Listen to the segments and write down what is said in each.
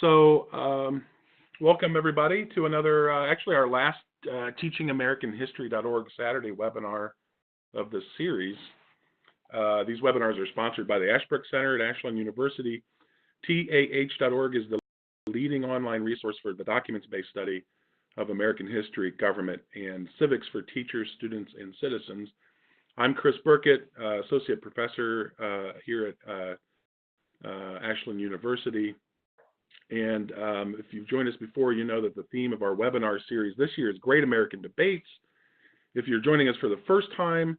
Welcome everybody to another, actually our last teachingamericanhistory.org Saturday webinar of this series. These webinars are sponsored by the Ashbrook Center at Ashland University. TAH.org is the leading online resource for the documents-based study of American history, government, and civics for teachers, students, and citizens. I'm Chris Burkett, Associate Professor here at Ashland University. And if you've joined us before, you know that the theme of our webinar series this year is Great American Debates. If you're joining us for the first time,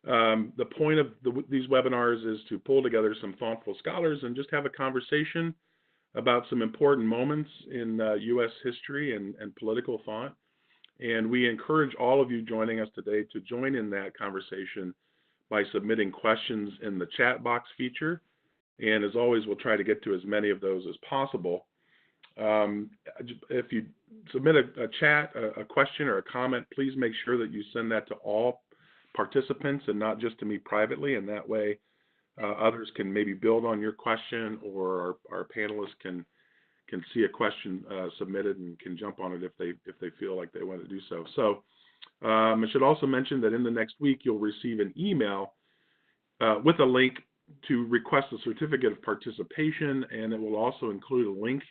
the point of these webinars is to pull together some thoughtful scholars and just have a conversation about some important moments in U.S. history and political thought. And we encourage all of you joining us today to join in that conversation by submitting questions in the chat box feature. And as always, we'll try to get to as many of those as possible. If you submit a chat, a question, or a comment, please make sure that you send that to all participants and not just to me privately. And that way, others can maybe build on your question, or our panelists can see a question submitted and can jump on it if they feel like they want to do so. So I should also mention that in the next week, you'll receive an email with a link to request a certificate of participation, and it will also include a link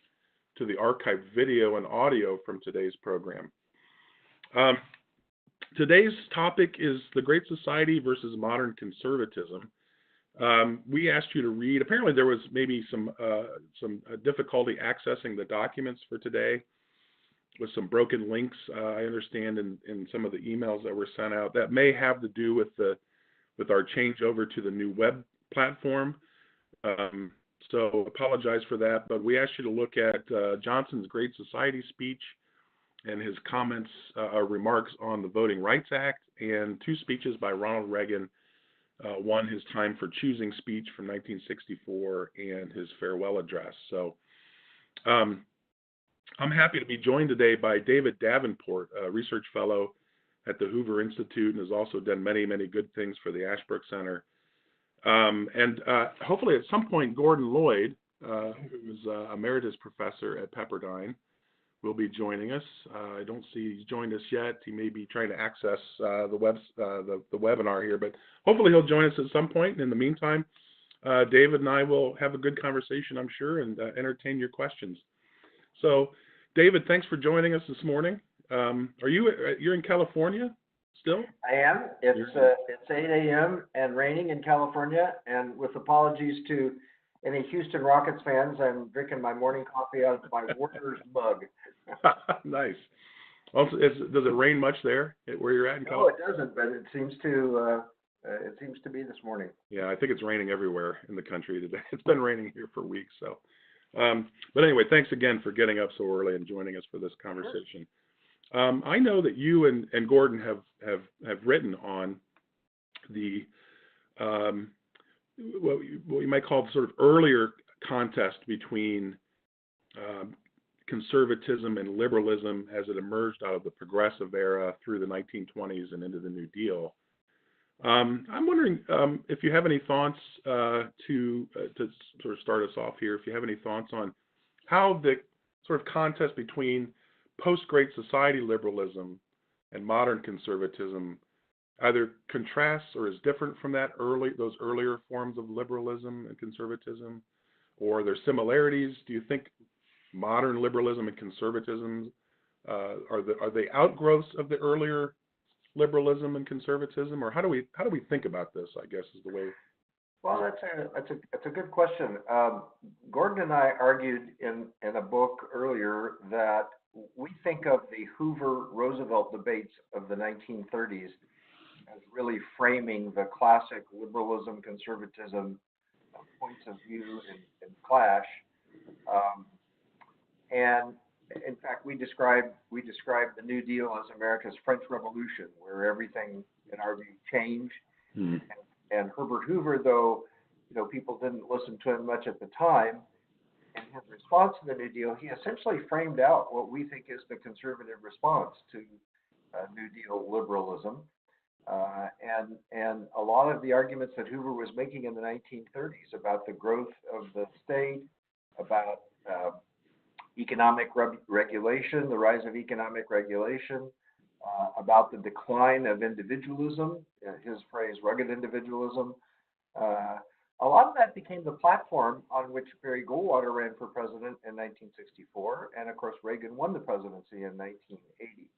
to the archived video and audio from today's program. Today's topic is the Great Society versus modern conservatism. We asked you to read. Apparently, there was maybe some difficulty accessing the documents for today with some broken links. I understand in some of the emails that were sent out. That may have to do with our change over to the new web platform. So apologize for that, but we asked you to look at Johnson's Great Society speech and his comments or remarks on the Voting Rights Act, and two speeches by Ronald Reagan, one his Time for Choosing speech from 1964 and his farewell address. So I'm happy to be joined today by David Davenport, a research fellow at the Hoover Institute, and has also done many, many good things for the Ashbrook Center. And hopefully at some point, Gordon Lloyd, who's emeritus professor at Pepperdine, will be joining us. I don't see he's joined us yet. He may be trying to access the webinar here, but hopefully he'll join us at some point. And in the meantime, David and I will have a good conversation, I'm sure, and entertain your questions. So, David, thanks for joining us this morning. You're in California still? I am. It's 8 a.m. and raining in California, and with apologies to any Houston Rockets fans, I'm drinking my morning coffee out of my Warriors mug. Nice. Also, does it rain much there where you're at in California? No, it doesn't, but it seems to be this morning. Yeah, I think it's raining everywhere in the country today. It's been raining here for weeks. So, but anyway, thanks again for getting up so early and joining us for this conversation. Sure. I know that you and Gordon have written on the what you might call the sort of earlier contest between conservatism and liberalism as it emerged out of the progressive era through the 1920s and into the New Deal. I'm wondering if you have any thoughts to sort of start us off here. If you have any thoughts on how the sort of contest between post-Great Society liberalism and modern conservatism either contrasts or is different from those earlier forms of liberalism and conservatism, or there's similarities. Do you think modern liberalism and conservatism are they outgrowths of the earlier liberalism and conservatism, or how do we think about this, I guess, is the way? Well, that's a good question. Gordon and I argued in a book earlier that we think of the Hoover-Roosevelt debates of the 1930s as really framing the classic liberalism, conservatism points of view and clash. And in fact, we describe the New Deal as America's French Revolution, where everything, in our view, changed. Mm. And Herbert Hoover, though people didn't listen to him much at the time, in his response to the New Deal, he essentially framed out what we think is the conservative response to New Deal liberalism. And a lot of the arguments that Hoover was making in the 1930s about the growth of the state, about economic regulation, the rise of economic regulation, about the decline of individualism, his phrase, rugged individualism. A lot of that became the platform on which Barry Goldwater ran for president in 1964, and of course Reagan won the presidency in 1980.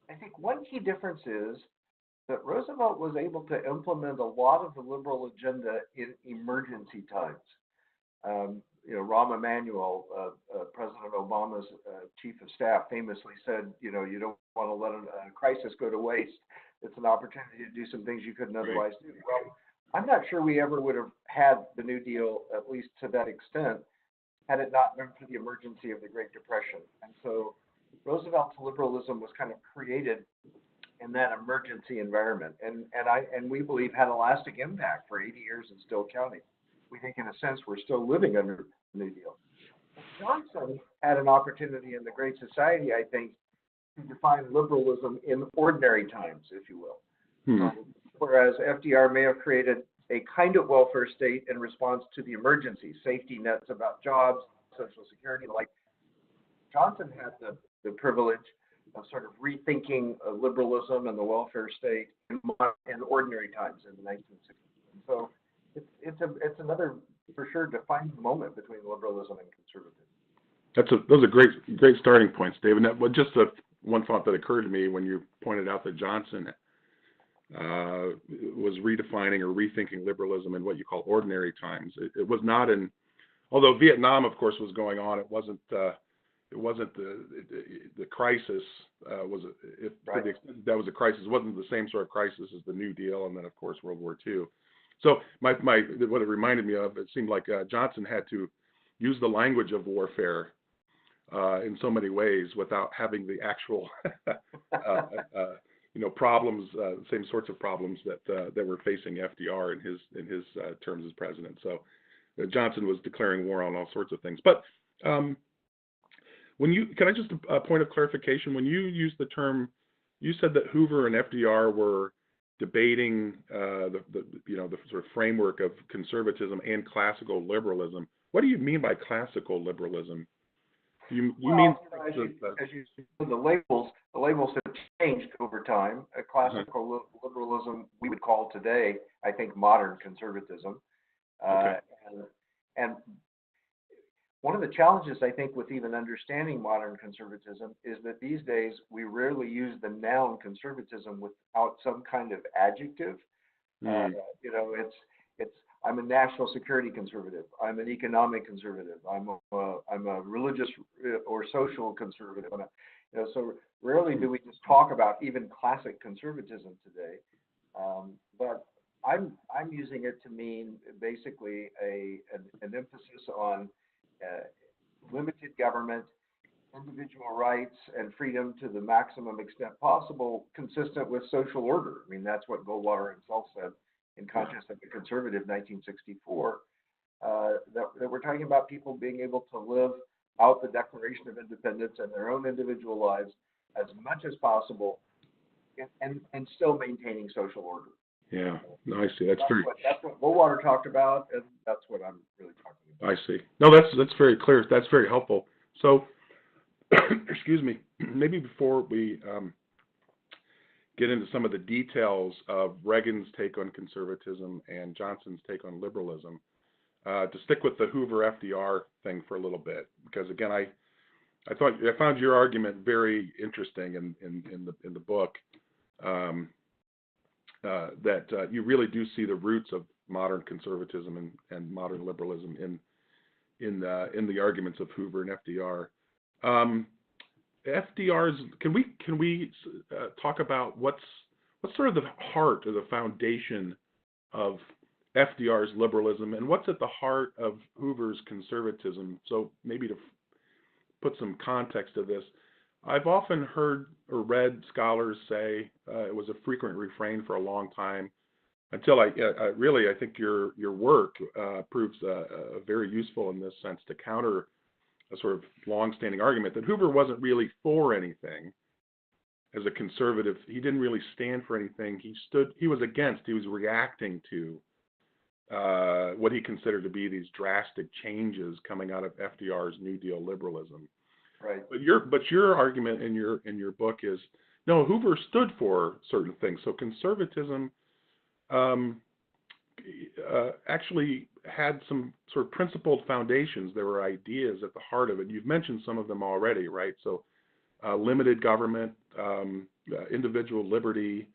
I think one key difference is that Roosevelt was able to implement a lot of the liberal agenda in emergency times. Rahm Emanuel, President Obama's chief of staff, famously said, you don't want to let a crisis go to waste. It's an opportunity to do some things you couldn't otherwise do. Well, I'm not sure we ever would have had the New Deal, at least to that extent, had it not been for the emergency of the Great Depression. And so Roosevelt's liberalism was kind of created in that emergency environment, and we believe had a lasting impact for 80 years and still counting. We think, in a sense, we're still living under the New Deal. Johnson had an opportunity in the Great Society, I think, to define liberalism in ordinary times, if you will. Whereas FDR may have created a kind of welfare state in response to the emergency, safety nets about jobs, Social Security, like. Johnson had the privilege of sort of rethinking liberalism and the welfare state in ordinary times in the 1960s. So it's another, for sure, defining moment between liberalism and conservatism. Those are great starting points, David. Just one thought that occurred to me when you pointed out that Johnson was redefining or rethinking liberalism in what you call ordinary times. It was not although Vietnam, of course, was going on. It wasn't the crisis Right. to the extent that was a crisis. It wasn't the same sort of crisis as the New Deal, and then of course World War II. So what it reminded me of, it seemed like Johnson had to use the language of warfare in so many ways without having the actual problems, same sorts of problems that were facing FDR in his terms as president. So Johnson was declaring war on all sorts of things. But can I just a point of clarification? When you used the term, you said that Hoover and FDR were debating the sort of framework of conservatism and classical liberalism. What do you mean by classical liberalism? You mean as you know, the labels have changed over time. Classical liberalism we would call today, I think, modern conservatism. Okay. And one of the challenges, I think, with even understanding modern conservatism is that these days we rarely use the noun conservatism without some kind of adjective. It's I'm a national security conservative. I'm an economic conservative. I'm a religious or social conservative. So rarely do we just talk about even classic conservatism today. But I'm using it to mean basically an emphasis on limited government, individual rights, and freedom to the maximum extent possible, consistent with social order. I mean, that's what Goldwater himself said in Conscience of the Conservative, 1964, that we're talking about people being able to live out the Declaration of Independence and their own individual lives as much as possible, and still maintaining social order. Yeah, no, I see. That's what Goldwater talked about, and that's what I'm really talking about. I see. No, that's very clear. That's very helpful. So, excuse me, maybe before we get into some of the details of Reagan's take on conservatism and Johnson's take on liberalism, to stick with the Hoover FDR thing for a little bit, because again, I found your argument very interesting in the book. That you really do see the roots of modern conservatism and modern liberalism in the arguments of Hoover and FDR. FDR's can we talk about what's sort of the heart or the foundation of FDR's liberalism, and what's at the heart of Hoover's conservatism? So maybe to put some context to this, I've often heard or read scholars say it was a frequent refrain for a long time, until I think your work proves very useful in this sense to counter a sort of long-standing argument that Hoover wasn't really for anything as a conservative. He didn't really stand for anything. He was against. He was reacting to what he considered to be these drastic changes coming out of FDR's New Deal liberalism. Right. But your argument in your book is no, Hoover stood for certain things. So conservatism actually had some sort of principled foundations. There were ideas at the heart of it. You've mentioned some of them already, right? So limited government, individual liberty,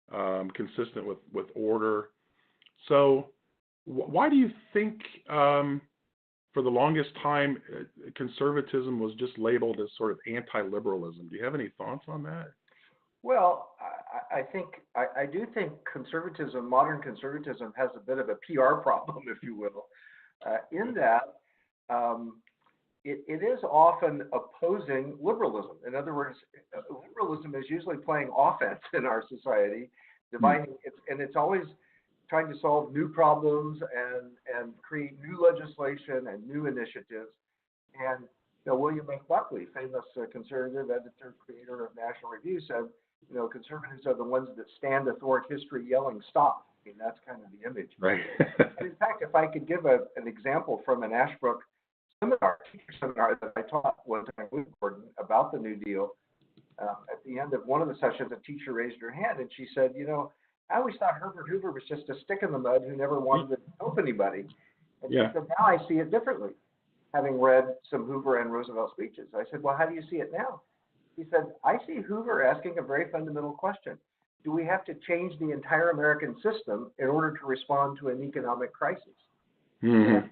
consistent with order. So why do you think for the longest time conservatism was just labeled as sort of anti-liberalism? Do you have any thoughts on that? Well, I do think conservatism, modern conservatism, has a bit of a PR problem, if you will, in that it is often opposing liberalism. In other words, liberalism is usually playing offense in our society, dividing and it's always trying to solve new problems and create new legislation and new initiatives. And William F. Buckley, famous conservative editor, creator of National Review, said, conservatives are the ones that stand athwart history yelling stop. I mean, that's kind of the image. Right. In fact, if I could give an example from an Ashbrook teacher seminar that I taught one time with Gordon about the New Deal, at the end of one of the sessions, a teacher raised her hand and she said, I always thought Herbert Hoover was just a stick in the mud who never wanted to help anybody. And she said, now I see it differently, having read some Hoover and Roosevelt speeches. I said, well, how do you see it now? He said, I see Hoover asking a very fundamental question. Do we have to change the entire American system in order to respond to an economic crisis? Mm-hmm.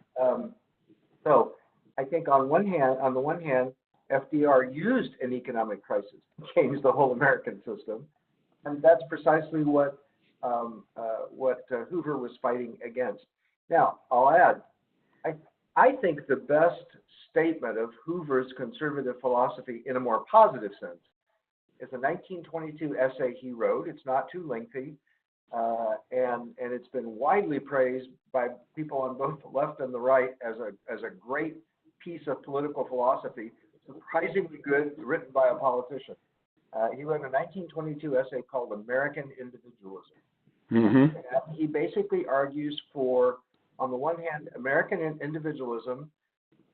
So I think on the one hand, FDR used an economic crisis to change the whole American system. And that's precisely what Hoover was fighting against. Now, I'll add, I think the best statement of Hoover's conservative philosophy in a more positive sense is a 1922 essay he wrote. It's not too lengthy, and it's been widely praised by people on both the left and the right as a great piece of political philosophy, surprisingly good, written by a politician. He wrote a 1922 essay called American Individualism. Mm-hmm. And he basically argues for, on the one hand, American individualism.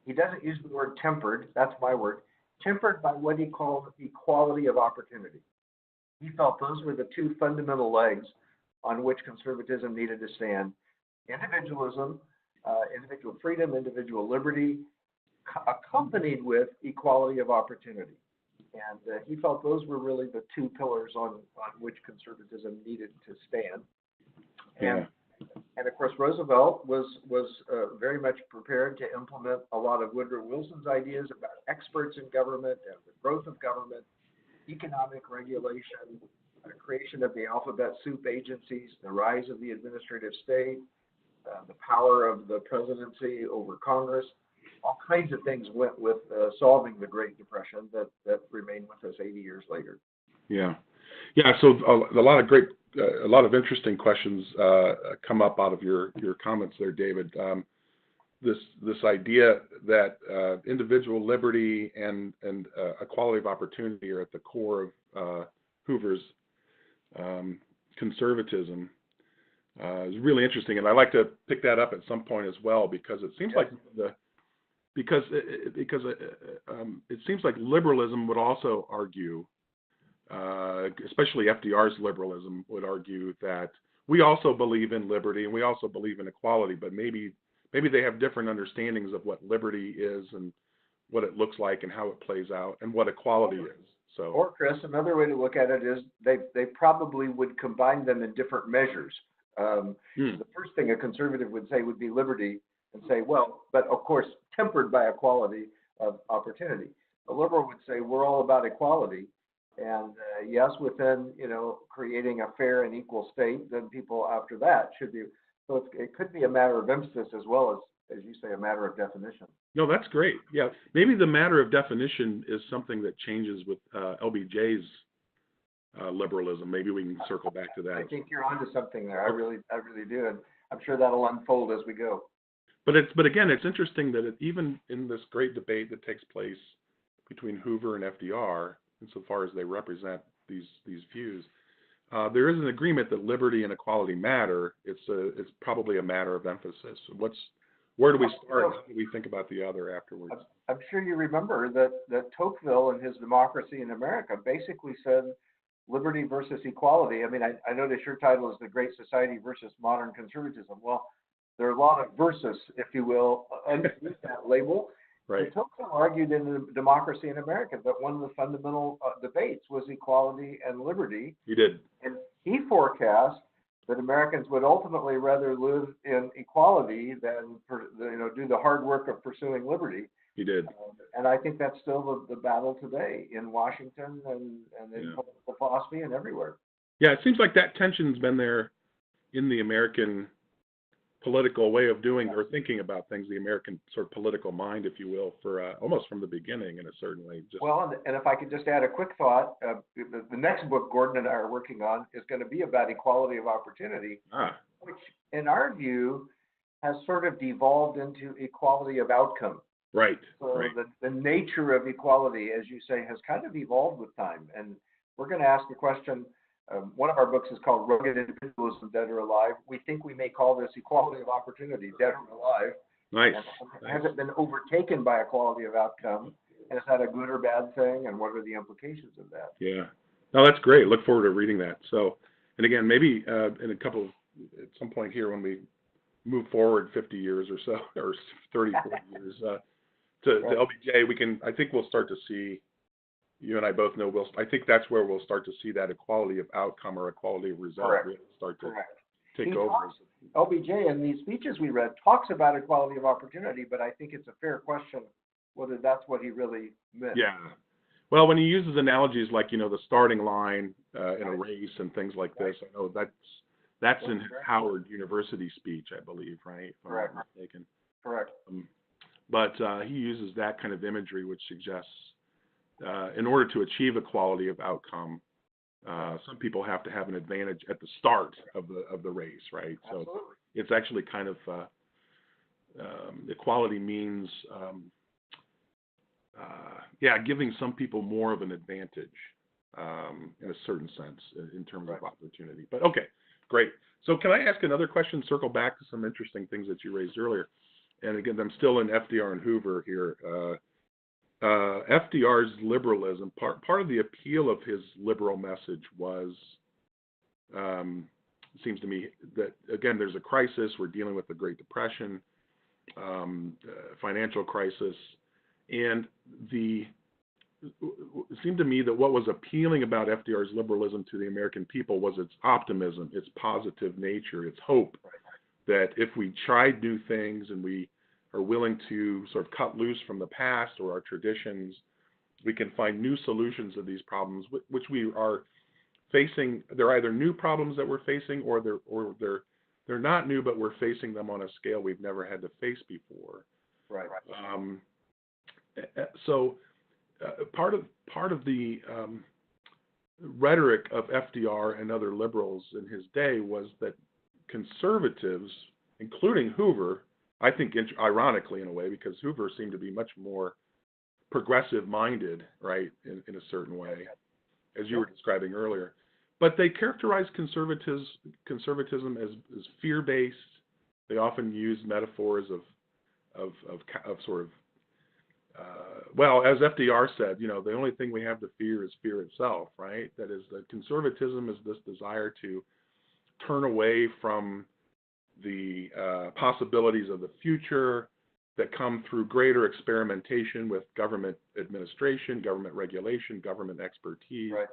He doesn't use the word tempered, that's my word, tempered by what he called equality of opportunity. He felt those were the two fundamental legs on which conservatism needed to stand. Individualism, individual freedom, individual liberty, accompanied with equality of opportunity. And he felt those were really the two pillars on which conservatism needed to stand. And of course, Roosevelt was very much prepared to implement a lot of Woodrow Wilson's ideas about experts in government and the growth of government, economic regulation, creation of the alphabet soup agencies, the rise of the administrative state, the power of the presidency over Congress. All kinds of things went with solving the Great Depression that remain with us 80 years later. Yeah. So a lot of interesting questions come up out of your comments there, David. This idea that individual liberty and equality of opportunity are at the core of Hoover's conservatism is really interesting, and I'd like to pick that up at some point as well, because it seems like it seems like liberalism would also argue, especially FDR's liberalism would argue, that we also believe in liberty and we also believe in equality, but maybe they have different understandings of what liberty is and what it looks like and how it plays out and what equality is. So, or Chris, another way to look at it is they probably would combine them in different measures. The first thing a conservative would say would be liberty, and say, well, but of course tempered by equality of opportunity. A liberal would say we're all about equality, and yes, within creating a fair and equal state, then people after that should be. So it could be a matter of emphasis as well as you say, a matter of definition. No, that's great. Yeah, maybe the matter of definition is something that changes with LBJ's liberalism. Maybe we can circle back to that. I think you're onto something there. I really do, and I'm sure that'll unfold as we go. But again, it's interesting that even in this great debate that takes place between Hoover and FDR, insofar as they represent these views, there is an agreement that liberty and equality matter. It's probably a matter of emphasis. Where do we start? How do we think about the other afterwards? I'm sure you remember that Tocqueville in his Democracy in America basically said liberty versus equality. I mean, I notice your title is The Great Society versus Modern Conservatism. Well, there are a lot of verses, if you will, underneath that label. Right. And Tocqueville argued in the Democracy in America that one of the fundamental debates was equality and liberty. He did. And he forecast that Americans would ultimately rather live in equality than do the hard work of pursuing liberty. He did. And I think that's still the battle today in Washington and in political philosophy and everywhere. Yeah, it seems like that tension's been there in the American political way of doing or thinking about things, the American sort of political mind, if you will, for almost from the beginning in a certain way. Well, and if I could just add a quick thought, the next book Gordon and I are working on is going to be about equality of opportunity, which in our view has sort of devolved into equality of outcome. Right. So right. The nature of equality, as you say, has kind of evolved with time. And we're going to ask the question, one of our books is called Rugged Individualism, Dead or Alive. We think we may call this equality of opportunity, dead or alive. Nice. And has it been overtaken by equality of outcome? And is that a good or bad thing? And what are the implications of that? Yeah. No, that's great. Look forward to reading that. So, and again, maybe in at some point here when we move forward 50 years or so, or 30, 40 years, to LBJ, I think we'll start to see, you and I both know, I think that's where we'll start to see that equality of outcome or equality of result really start to take over. LBJ, in these speeches we read, talks about equality of opportunity, but I think it's a fair question whether that's what he really meant. Yeah. Well, when he uses analogies like, the starting line in a race and things like this, I know that's in his Howard University speech, I believe, right? If I'm not mistaken. Correct. But he uses that kind of imagery, which suggests in order to achieve equality of outcome, some people have to have an advantage at the start of the race, right? Absolutely. So it's actually kind of equality means giving some people more of an advantage in a certain sense in terms of opportunity. But okay, great. So can I ask another question? Circle back to some interesting things that you raised earlier. And again, I'm still in FDR and Hoover here. FDR's liberalism, part of the appeal of his liberal message was, it seems to me that, again, there's a crisis. We're dealing with the Great Depression, financial crisis. And it seemed to me that what was appealing about FDR's liberalism to the American people was its optimism, its positive nature, its hope that if we tried new things and we are willing to sort of cut loose from the past or our traditions, we can find new solutions to these problems, which we are facing. They're either new problems that we're facing, or they're not new, but we're facing them on a scale we've never had to face before. Right. So part of the rhetoric of FDR and other liberals in his day was that conservatives, including Hoover, I think ironically in a way, because Hoover seemed to be much more progressive-minded, right, in a certain way, as you were describing earlier. But they characterized conservatism as fear-based. They often use metaphors of sort of, as FDR said, the only thing we have to fear is fear itself, right? That is, that conservatism is this desire to turn away from the possibilities of the future that come through greater experimentation with government administration, government regulation, government expertise. Right.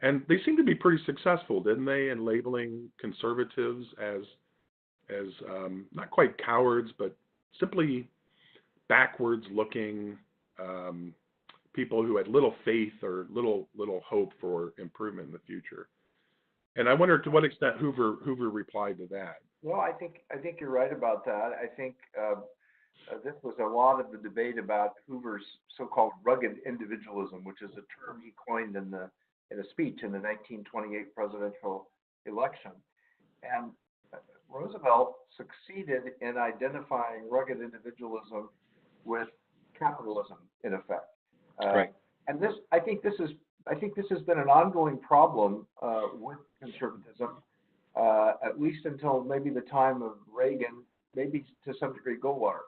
And they seem to be pretty successful, didn't they, in labeling conservatives as not quite cowards, but simply backwards-looking people who had little faith or little hope for improvement in the future. And I wonder to what extent Hoover replied to that. Well, I think you're right about that. I think this was a lot of the debate about Hoover's so-called rugged individualism, which is a term he coined in a speech in the 1928 presidential election. And Roosevelt succeeded in identifying rugged individualism with capitalism, in effect. Right. And I think this has been an ongoing problem with conservatism, at least until maybe the time of Reagan, maybe to some degree Goldwater.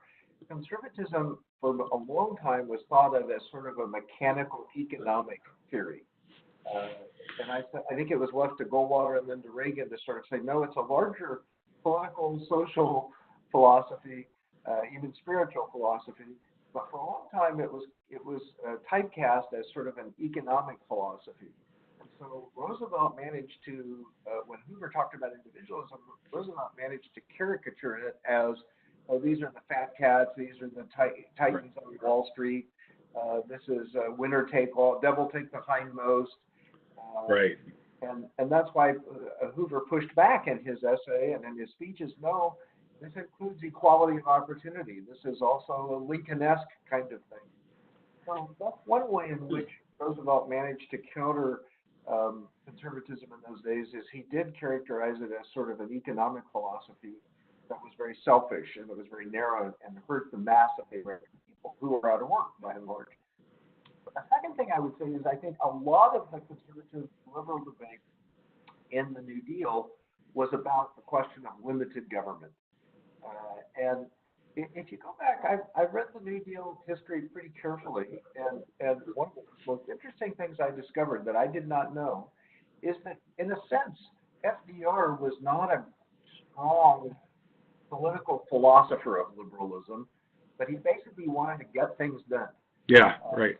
Conservatism for a long time was thought of as sort of a mechanical economic theory. And I think it was left to Goldwater and then to Reagan to sort of say, no, it's a larger political, social philosophy, even spiritual philosophy. But for a long time, it was typecast as sort of an economic philosophy. And so Roosevelt managed to, when Hoover talked about individualism, Roosevelt managed to caricature it as, oh, these are the fat cats, these are the titans on Wall Street, this is winner take all, devil take the hindmost. Right. And that's why Hoover pushed back in his essay and in his speeches, no, this includes equality of opportunity. This is also a Lincoln-esque kind of thing. So that's one way in which Roosevelt managed to counter conservatism in those days, is he did characterize it as sort of an economic philosophy that was very selfish and it was very narrow and hurt the mass of the American people who were out of work by and large. A second thing I would say is I think a lot of the conservative liberal debate in the New Deal was about the question of limited government. And if you go back, I've read the New Deal history pretty carefully, and one of the most interesting things I discovered that I did not know is that, in a sense, FDR was not a strong political philosopher of liberalism, but he basically wanted to get things done. Yeah, right.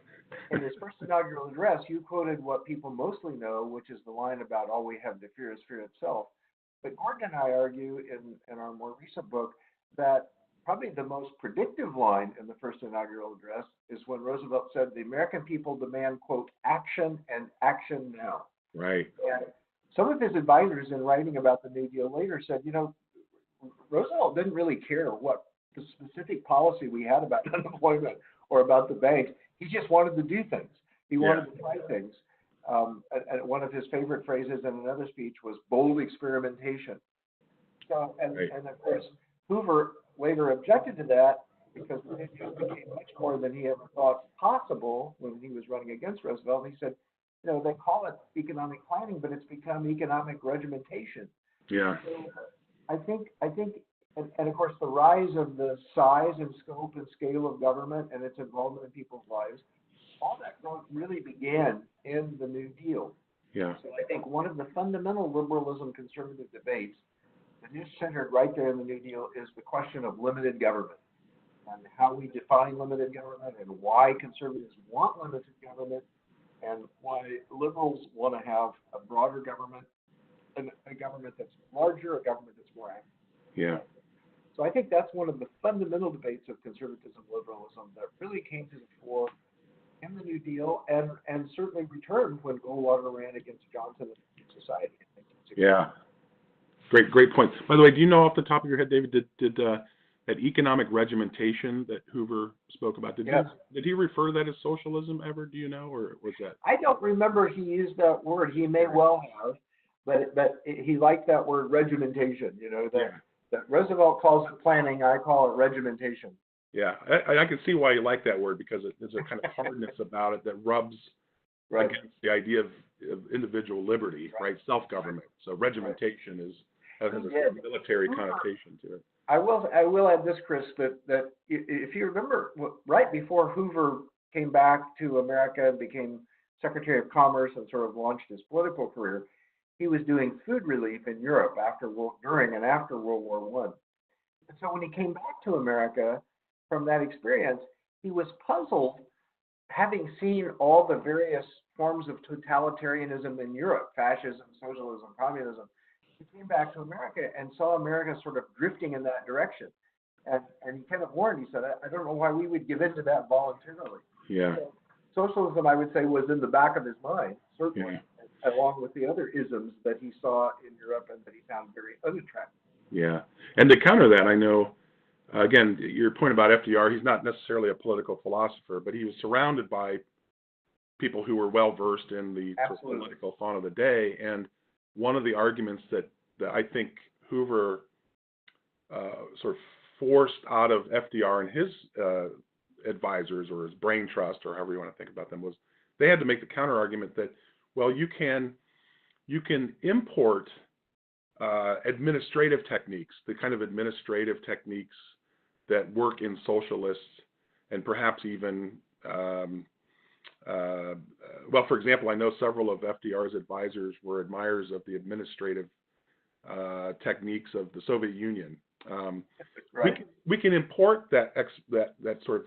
In his first inaugural address, you quoted what people mostly know, which is the line about all we have to fear is fear itself. But Gordon and I argue in our more recent book that probably the most predictive line in the first inaugural address is when Roosevelt said, the American people demand, quote, action and action now. Right. And some of his advisors in writing about the New Deal later said, you know, Roosevelt didn't really care what the specific policy we had about unemployment or about the banks. He just wanted to do things. He wanted to try things. And one of his favorite phrases in another speech was bold experimentation. So, and of course, Hoover later objected to that because it became much more than he ever thought possible when he was running against Roosevelt. And he said, you know, they call it economic planning, but it's become economic regimentation. Yeah. So I think, and of course, the rise of the size and scope and scale of government and its involvement in people's lives, all that growth really began in the New Deal. Yeah. So I think one of the fundamental liberalism conservative debates that is centered right there in the New Deal is the question of limited government and how we define limited government and why conservatives want limited government and why liberals want to have a broader government, and a government that's larger, a government that's more active. Yeah. So I think that's one of the fundamental debates of conservatism, liberalism that really came to the fore in the New Deal and certainly returned when Goldwater ran against Johnson in society. Yeah. Great point. By the way, do you know off the top of your head, David, did that economic regimentation that Hoover spoke about, did he refer to that as socialism ever, do you know, or was that? I don't remember he used that word. He may well have, but he liked that word regimentation, you know, that Roosevelt calls it planning, I call it regimentation. Yeah, I can see why you like that word, because there's a kind of hardness about it that rubs against the idea of individual liberty, right? Self-government. So regimentation has a sort of military connotation to it. I will add this, Chris, that if you remember, right before Hoover came back to America and became Secretary of Commerce and sort of launched his political career, he was doing food relief in Europe during and after World War I. And so when he came back to America from that experience, he was puzzled, having seen all the various forms of totalitarianism in Europe, fascism, socialism, communism. He came back to America and saw America sort of drifting in that direction. And he kind of warned, he said, I don't know why we would give in to that voluntarily. Yeah. So socialism, I would say, was in the back of his mind, certainly, along with the other isms that he saw in Europe and that he found very unattractive. Yeah. And to counter that, I know, again, your point about FDR, he's not necessarily a political philosopher, but he was surrounded by people who were well-versed in the political fauna of the day. And one of the arguments that I think Hoover sort of forced out of FDR and his advisors, or his brain trust, or however you want to think about them, was they had to make the counter-argument that, well, you can you can import administrative techniques, the kind of administrative techniques that work in socialists, and perhaps even, well, for example, I know several of FDR's advisors were admirers of the administrative techniques of the Soviet Union. Right. We can import that sort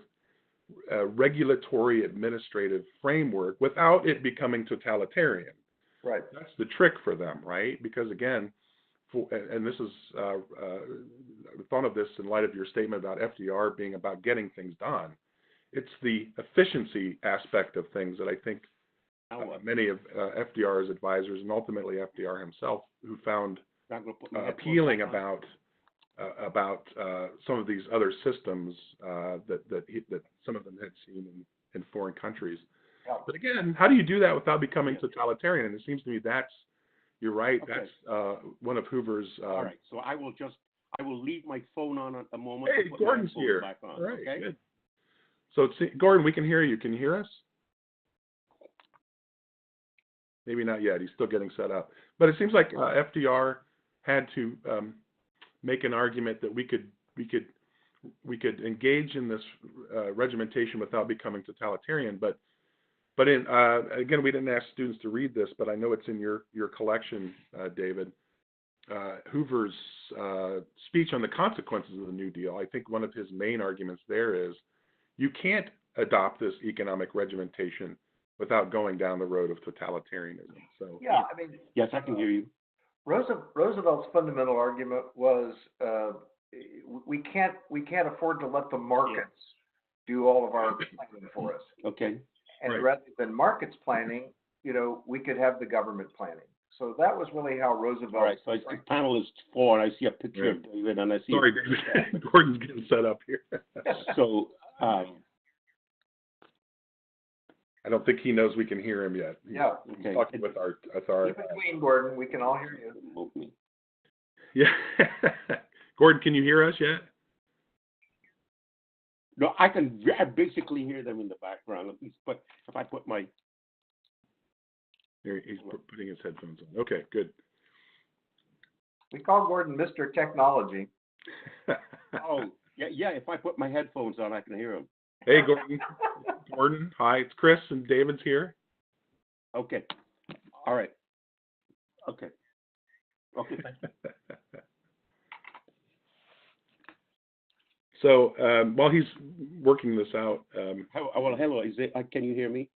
of regulatory administrative framework without it becoming totalitarian. Right. That's the trick for them, right? Because again, and this is, I thought of this in light of your statement about FDR being about getting things done. It's the efficiency aspect of things that I think many of FDR's advisors, and ultimately FDR himself, who found appealing about some of these other systems that some of them had seen in foreign countries. Yeah. But again, how do you do that without becoming totalitarian? And it seems to me you're right. Okay. That's one of Hoover's. All right. So I will leave my phone on at the moment. Hey, put Gordon's my here. Back on, All right, okay? good. So, Gordon, we can hear you. Can you hear us? Maybe not yet. He's still getting set up. But it seems like FDR had to make an argument that we could engage in this regimentation without becoming totalitarian. But in again, we didn't ask students to read this, but I know it's in your collection, David. Hoover's speech on the consequences of the New Deal. I think one of his main arguments there is you can't adopt this economic regimentation without going down the road of totalitarianism. So Yeah, I mean, Yes, I can hear you. Roosevelt's fundamental argument was we can't afford to let the markets do all of our planning for us. Okay. And Right. rather than markets planning, we could have the government planning. So that was really how Roosevelt. All right. So I see panelist 4, and I see a picture of David, and I see. sorry, David. Gordon's getting set up here. So. I don't think he knows we can hear him yet. Yeah. He's talking with our authority. Keep it clean, Gordon. We can all hear you. Yeah. Gordon, can you hear us yet? No, I basically hear them in the background, at least. But if I put my. He's putting his headphones on. Okay, good. We call Gordon Mr. Technology. Oh, yeah. If I put my headphones on, I can hear him. Hey, Gordon. Gordon, hi. It's Chris, and David's here. Okay. All right. Okay. So while he's working this out, Well, hello. Is it? Can you hear me?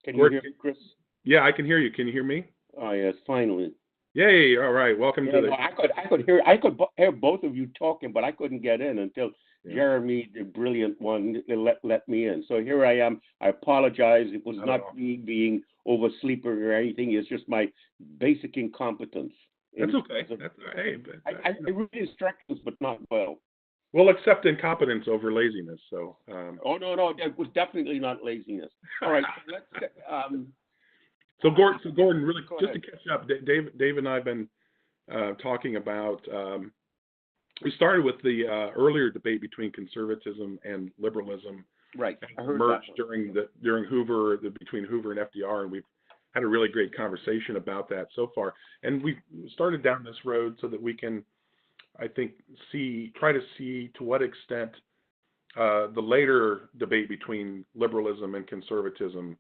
Can you Gordon, hear me, Chris? yeah, I can hear you. Can you hear me? Oh yes, finally. Yay! All right, welcome to the. No, I could hear both of you talking, but I couldn't get in until Jeremy, the brilliant one, let me in. So here I am. I apologize. It was not me being oversleeper or anything. It's just my basic incompetence. That's okay. That's hey. I really instructions, but not well. We'll accept incompetence over laziness. So. Oh no, it was definitely not laziness. All right, so let's. So Gordon, really, Go just ahead. to catch up, Dave and I have been talking about. We started with the earlier debate between conservatism and liberalism. Right. I heard Emerged that during Hoover, between Hoover and FDR, and we've had a really great conversation about that so far. And we started down this road so that we can, I think, try to see to what extent the later debate between liberalism and conservatism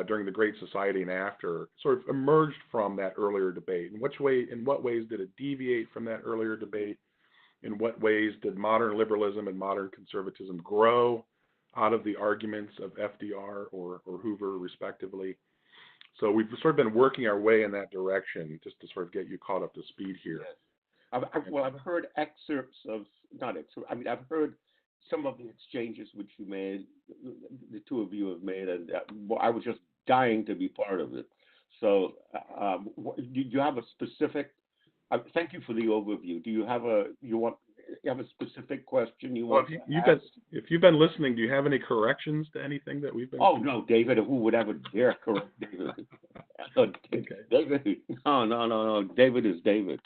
during the Great Society and after sort of emerged from that earlier debate. In what ways did it deviate from that earlier debate? In what ways did modern liberalism and modern conservatism grow out of the arguments of FDR or Hoover, respectively? So we've sort of been working our way in that direction, just to sort of get you caught up to speed here. Yes. I've heard excerpts of, not excerpts, I've heard some of the exchanges which you made, the two of you have made, and I was just dying to be part of it. So do you have a specific, thank you for the overview. Do you have a specific question you want to ask? If you've been listening, do you have any corrections to anything that we've been? Oh no, David! Who would ever dare correct David? Okay. David, no. David is David.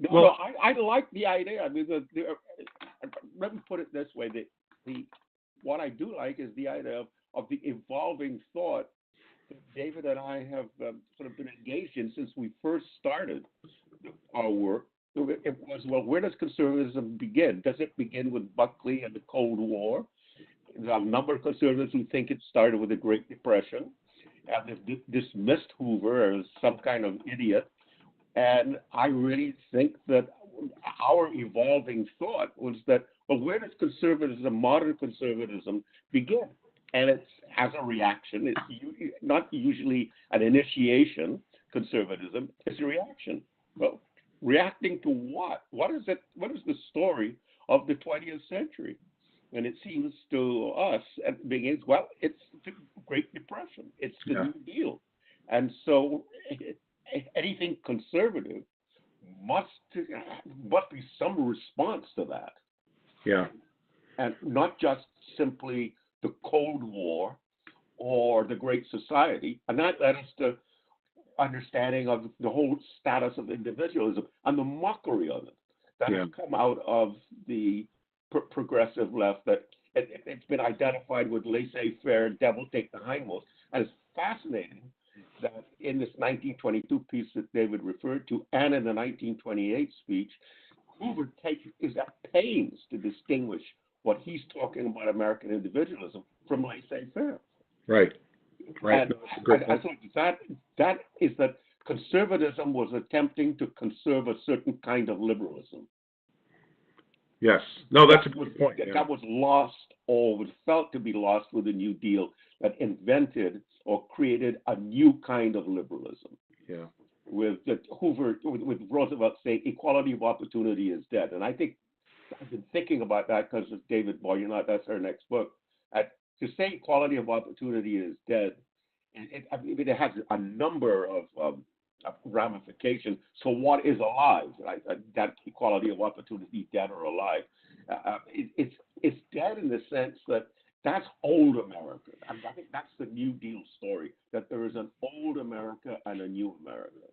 Well, I like the idea. I mean, let me put it this way: what I do like is the idea of the evolving thought David and I have sort of been engaged in since we first started our work. It was, well, where does conservatism begin? Does it begin with Buckley and the Cold War? There are a number of conservatives who think it started with the Great Depression, and they've dismissed Hoover as some kind of idiot. And I really think that our evolving thought was that, well, where does conservatism, modern conservatism, begin? And it's as a reaction. It's not usually an initiation, conservatism. It's a reaction. Well, reacting to what? What is it? What is the story of the 20th century? And it seems to us at the beginning, well, it's the Great Depression. It's the New Deal. And so anything conservative must be some response to that. Yeah. And not just simply the Cold War or the Great Society. And that led us to understanding of the whole status of individualism and the mockery of it that has come out of the progressive left, that it's been identified with laissez-faire, devil take the hindmost. And it's fascinating that in this 1922 piece that David referred to, and in the 1928 speech, Hoover is at pains to distinguish what he's talking about American individualism from laissez-faire. Right. Right. And I thought that is that conservatism was attempting to conserve a certain kind of liberalism. Yes. No, that's a good point. That was lost, or was felt to be lost with the New Deal, that invented or created a new kind of liberalism. Yeah. With Roosevelt saying equality of opportunity is dead. And I think I've been thinking about that because of David, that's our next book. To say equality of opportunity is dead, it has a number of ramifications. So what is alive? Right? That equality of opportunity, dead or alive? It's dead in the sense that that's old America. I think that's the New Deal story, that there is an old America and a new America.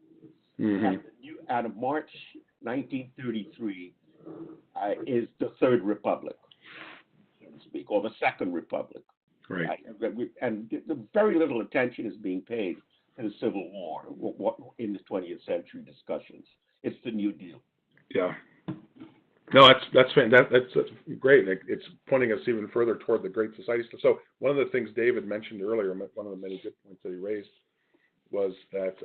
Mm-hmm. And March 1933 is the Third Republic, so to speak, or the Second Republic. Right. And very little attention is being paid to the Civil War in the 20th century discussions. It's the New Deal. Yeah. No, that's fantastic. That's great. It's pointing us even further toward the Great Society. So one of the things David mentioned earlier, one of the many good points that he raised, was that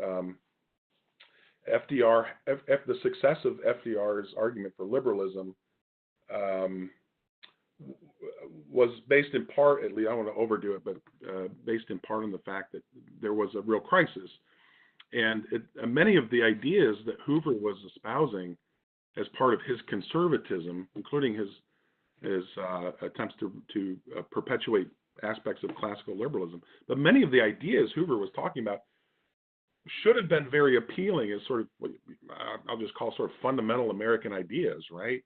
the success of FDR's argument for liberalism was based in part, at least I don't want to overdo it, but based in part on the fact that there was a real crisis. And many of the ideas that Hoover was espousing as part of his conservatism, including his attempts to perpetuate aspects of classical liberalism, but many of the ideas Hoover was talking about should have been very appealing as sort of, I'll just call sort of fundamental American ideas, right?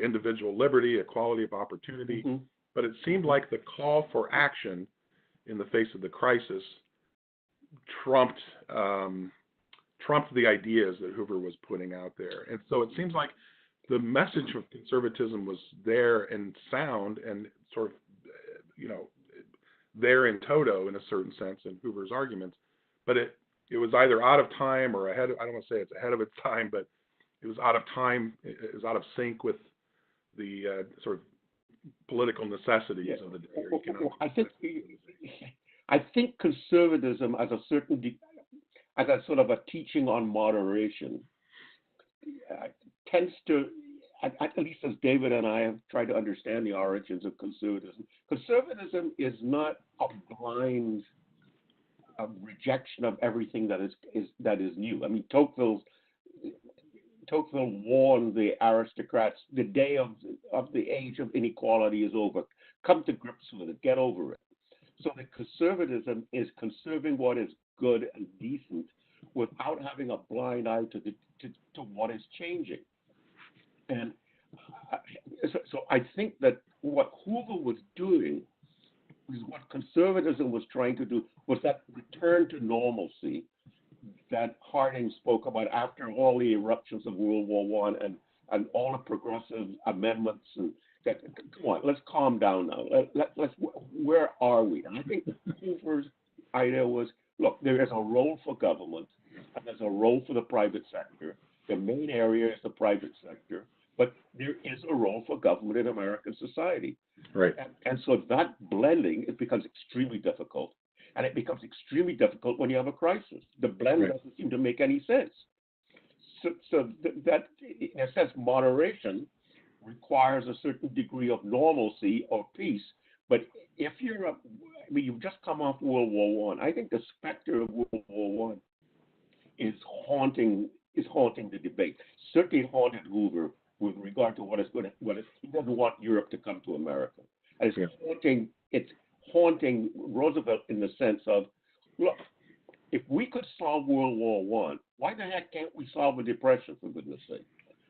Individual liberty, equality of opportunity. Mm-hmm. But it seemed like the call for action in the face of the crisis trumped the ideas that Hoover was putting out there. And so it seems like the message of conservatism was there and sound and sort of, there in toto in a certain sense in Hoover's arguments. But it was either out of time or ahead. I don't want to say it's ahead of its time, but it was out of time. It was out of sync with the sort of political necessities of the day. I think conservatism as a sort of a teaching on moderation tends to, at least as David and I have tried to understand the origins of conservatism. Conservatism is not a blind rejection of everything that is new. I mean, Tocqueville warned the aristocrats, the day of the age of inequality is over. Come to grips with it. Get over it. So the conservatism is conserving what is good and decent without having a blind eye to what is changing. And so I think that what Hoover was doing is what conservatism was trying to do, was that return to normalcy that Harding spoke about after all the eruptions of World War I and all the progressive amendments. And that, come on, let's calm down now. Let's where are we? And I think Hoover's idea was, look, there is a role for government, and there's a role for the private sector. The main area is the private sector, but there is a role for government in American society. Right. And so that blending, it becomes extremely difficult. And it becomes extremely difficult when you have a crisis. The blend Right. doesn't seem to make any sense. That, in a sense, moderation requires a certain degree of normalcy or peace. But if you've just come off World War I think the specter of World War I is haunting the debate. Certainly haunted Hoover with regard to he doesn't want Europe to come to America. And it's haunting Roosevelt in the sense of, look, if we could solve World War I, why the heck can't we solve a depression, for goodness sake?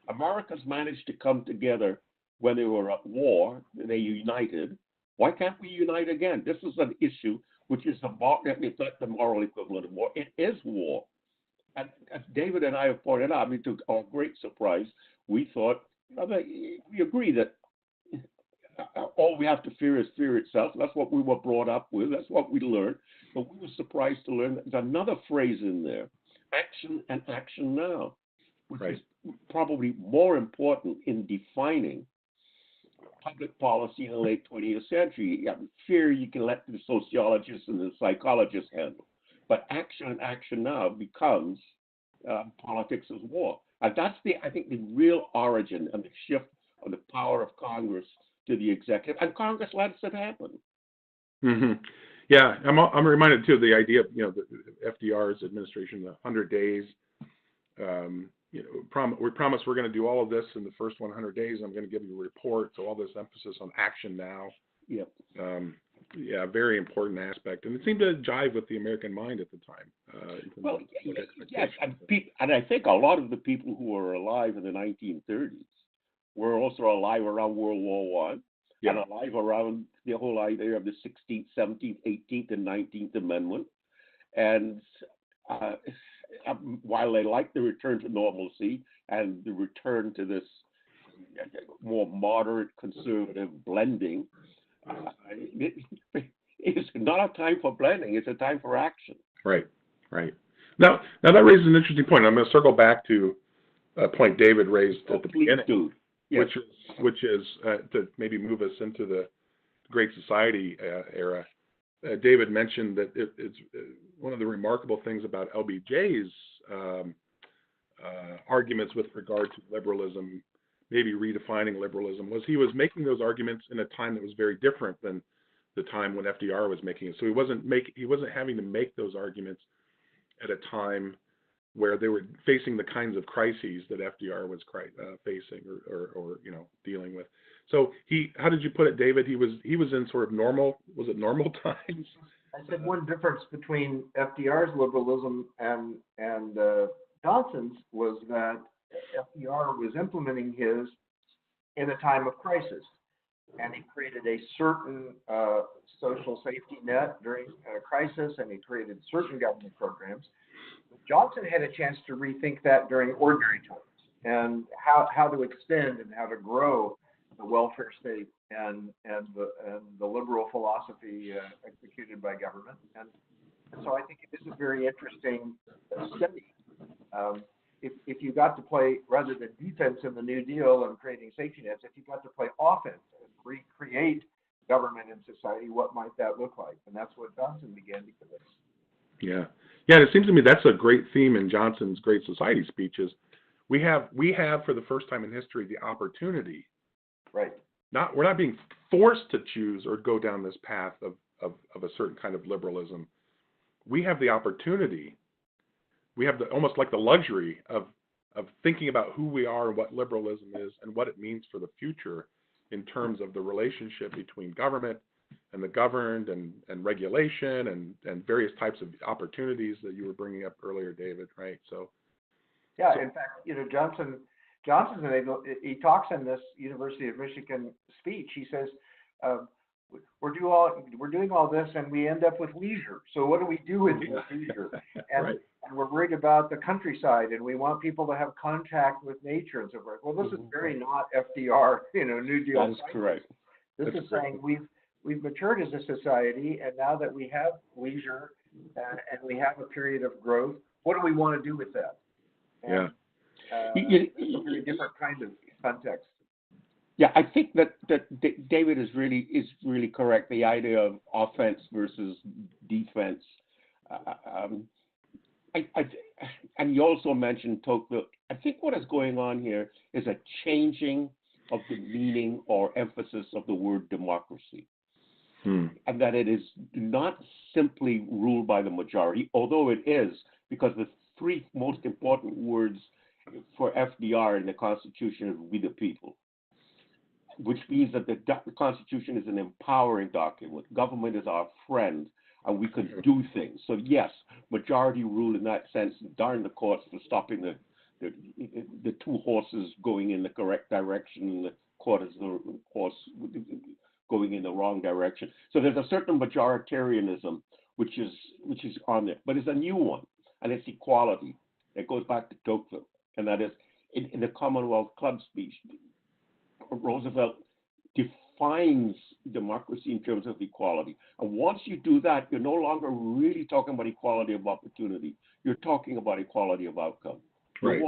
Americans managed to come together when they were at war, they united. Why can't we unite again? This is an issue which is it's not the moral equivalent of war. It is war. And as David and I have pointed out, I mean, to our great surprise, we thought, we agree that all we have to fear is fear itself. That's what we were brought up with. That's what we learned. But we were surprised to learn that there's another phrase in there, action and action now, which is probably more important in defining public policy in the late 20th century. Fear you can let the sociologists and the psychologists handle. But action and action now becomes politics as war. And that's I think the real origin and the shift of the power of Congress to the executive. And Congress lets it happen. Mm-hmm. Yeah, I'm reminded too of the idea of the FDR's administration, the 100 days. We promise we're going to do all of this in the first 100 days. I'm going to give you a report. So all this emphasis on action now. Yep. Yeah, very important aspect, and it seemed to jive with the American mind at the time. Well, yes, and I think a lot of the people who were alive in the 1930s were also alive around World War I. And alive around the whole idea of the 16th, 17th, 18th, and 19th Amendment. And while they like the return to normalcy and the return to this more moderate conservative blending, it's not a time for blending, it's a time for action. Right. Now that raises an interesting point. I'm going to circle back to a point David raised at the beginning. Do. Yes. Which is to maybe move us into the Great Society era. David mentioned that it's one of the remarkable things about LBJ's arguments with regard to liberalism, maybe redefining liberalism, was he was making those arguments in a time that was very different than the time when FDR was making it. So he wasn't having to make those arguments at a time where they were facing the kinds of crises that FDR was facing or dealing with. So how did you put it, David? He was in sort of normal times? I said one difference between FDR's liberalism and Johnson's was that FDR was implementing his in a time of crisis, and he created a certain social safety net during a crisis, and he created certain government programs. Johnson had a chance to rethink that during ordinary times and how to extend and how to grow the welfare state and the liberal philosophy executed by government. And so I think this is a very interesting study. If you got to play, rather than defense in the New Deal and creating safety nets, if you got to play offense and recreate government and society, what might that look like? And that's what Johnson began to give us. Yeah. And it seems to me that's a great theme in Johnson's Great Society speeches. We have for the first time in history the opportunity. Right. We're not being forced to choose or go down this path of a certain kind of liberalism. We have the opportunity. We have almost like the luxury of thinking about who we are and what liberalism is and what it means for the future in terms of the relationship between government and the governed and regulation and various types of opportunities that you were bringing up earlier, David, right? Yeah, in fact, Johnson, he talks in this University of Michigan speech. He says, we're doing all this and we end up with leisure. So what do we do with leisure? And we're worried about the countryside and we want people to have contact with nature and so forth. Well, this is very not FDR, New Deal. That's correct. This is saying we've matured as a society, and now that we have leisure and we have a period of growth. What do we want to do with that? And, it's a very different kind of context. Yeah, I think that David is really correct. The idea of offense versus defense. And you also mentioned Tocqueville. I think what is going on here is a changing of the meaning or emphasis of the word democracy, and that it is not simply ruled by the majority, although it is, because the three most important words for FDR in the Constitution is "we the people," which means that the Constitution is an empowering document. Government is our friend, and we can do things. So yes, majority rule in that sense. Darn the courts for stopping the two horses going in the correct direction, and the court is the horse going in the wrong direction. So there's a certain majoritarianism which is on there, but it's a new one, and it's equality. It goes back to Tocqueville, and that is in the Commonwealth Club speech. Roosevelt defines democracy in terms of equality. And once you do that, you're no longer really talking about equality of opportunity. You're talking about equality of outcome. Right.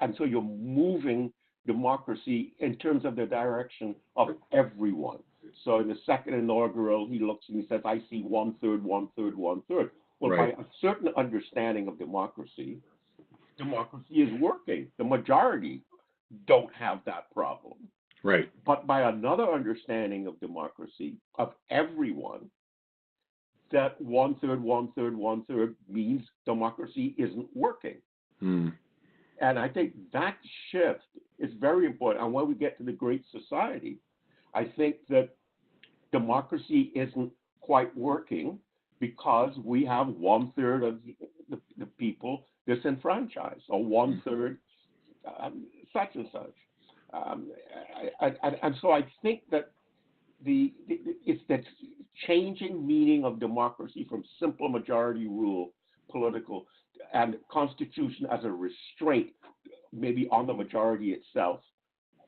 And so you're moving democracy in terms of the direction of everyone. So in the second inaugural, he looks and he says, I see 1/3, 1/3, 1/3. Well, Right. by a certain understanding of democracy is working. The majority don't have that problem. Right. But by another understanding of democracy, of everyone, that 1/3, 1/3, 1/3 means democracy isn't working. And I think that shift is very important. And when we get to the Great Society, I think that democracy isn't quite working because we have 1/3 of the people disenfranchised, or 1/3 such and such. And so I think that it's that changing meaning of democracy from simple majority rule, political, and constitution as a restraint, maybe on the majority itself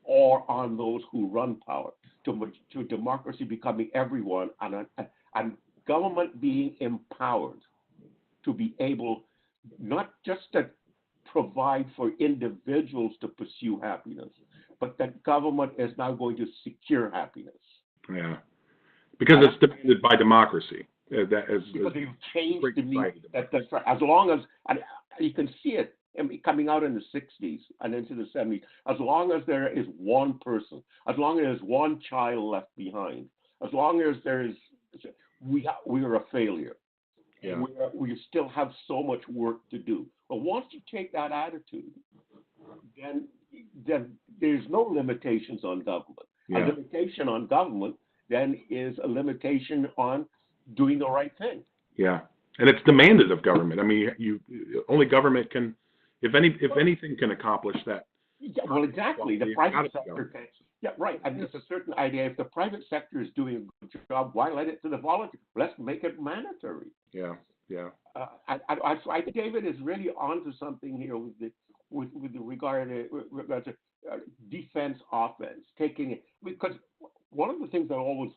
or on those who run power, to democracy becoming everyone, and government being empowered to be able not just to provide for individuals to pursue happiness, but that government is now going to secure happiness. Yeah, because it's demanded by democracy. That is because you've changed the meaning. That's right. As long as, and you can see it coming out in the 60s and into the 70s, as long as there is one person, as long as there's one child left behind, as long as there is, we are a failure. Yeah. We still have so much work to do. But once you take that attitude, then there's no limitations on government. Yeah. A limitation on government then is a limitation on doing the right thing. Yeah, and it's demanded of government. I mean, you only government can, if anything can accomplish that. Yeah, well, exactly. The private sector can. Yeah, right. And there's a certain idea. If the private sector is doing a good job, why let it to the volunteer? Let's make it mandatory. Yeah, yeah. I think David is really onto something here with regard to defense, offense, taking it, because one of the things that always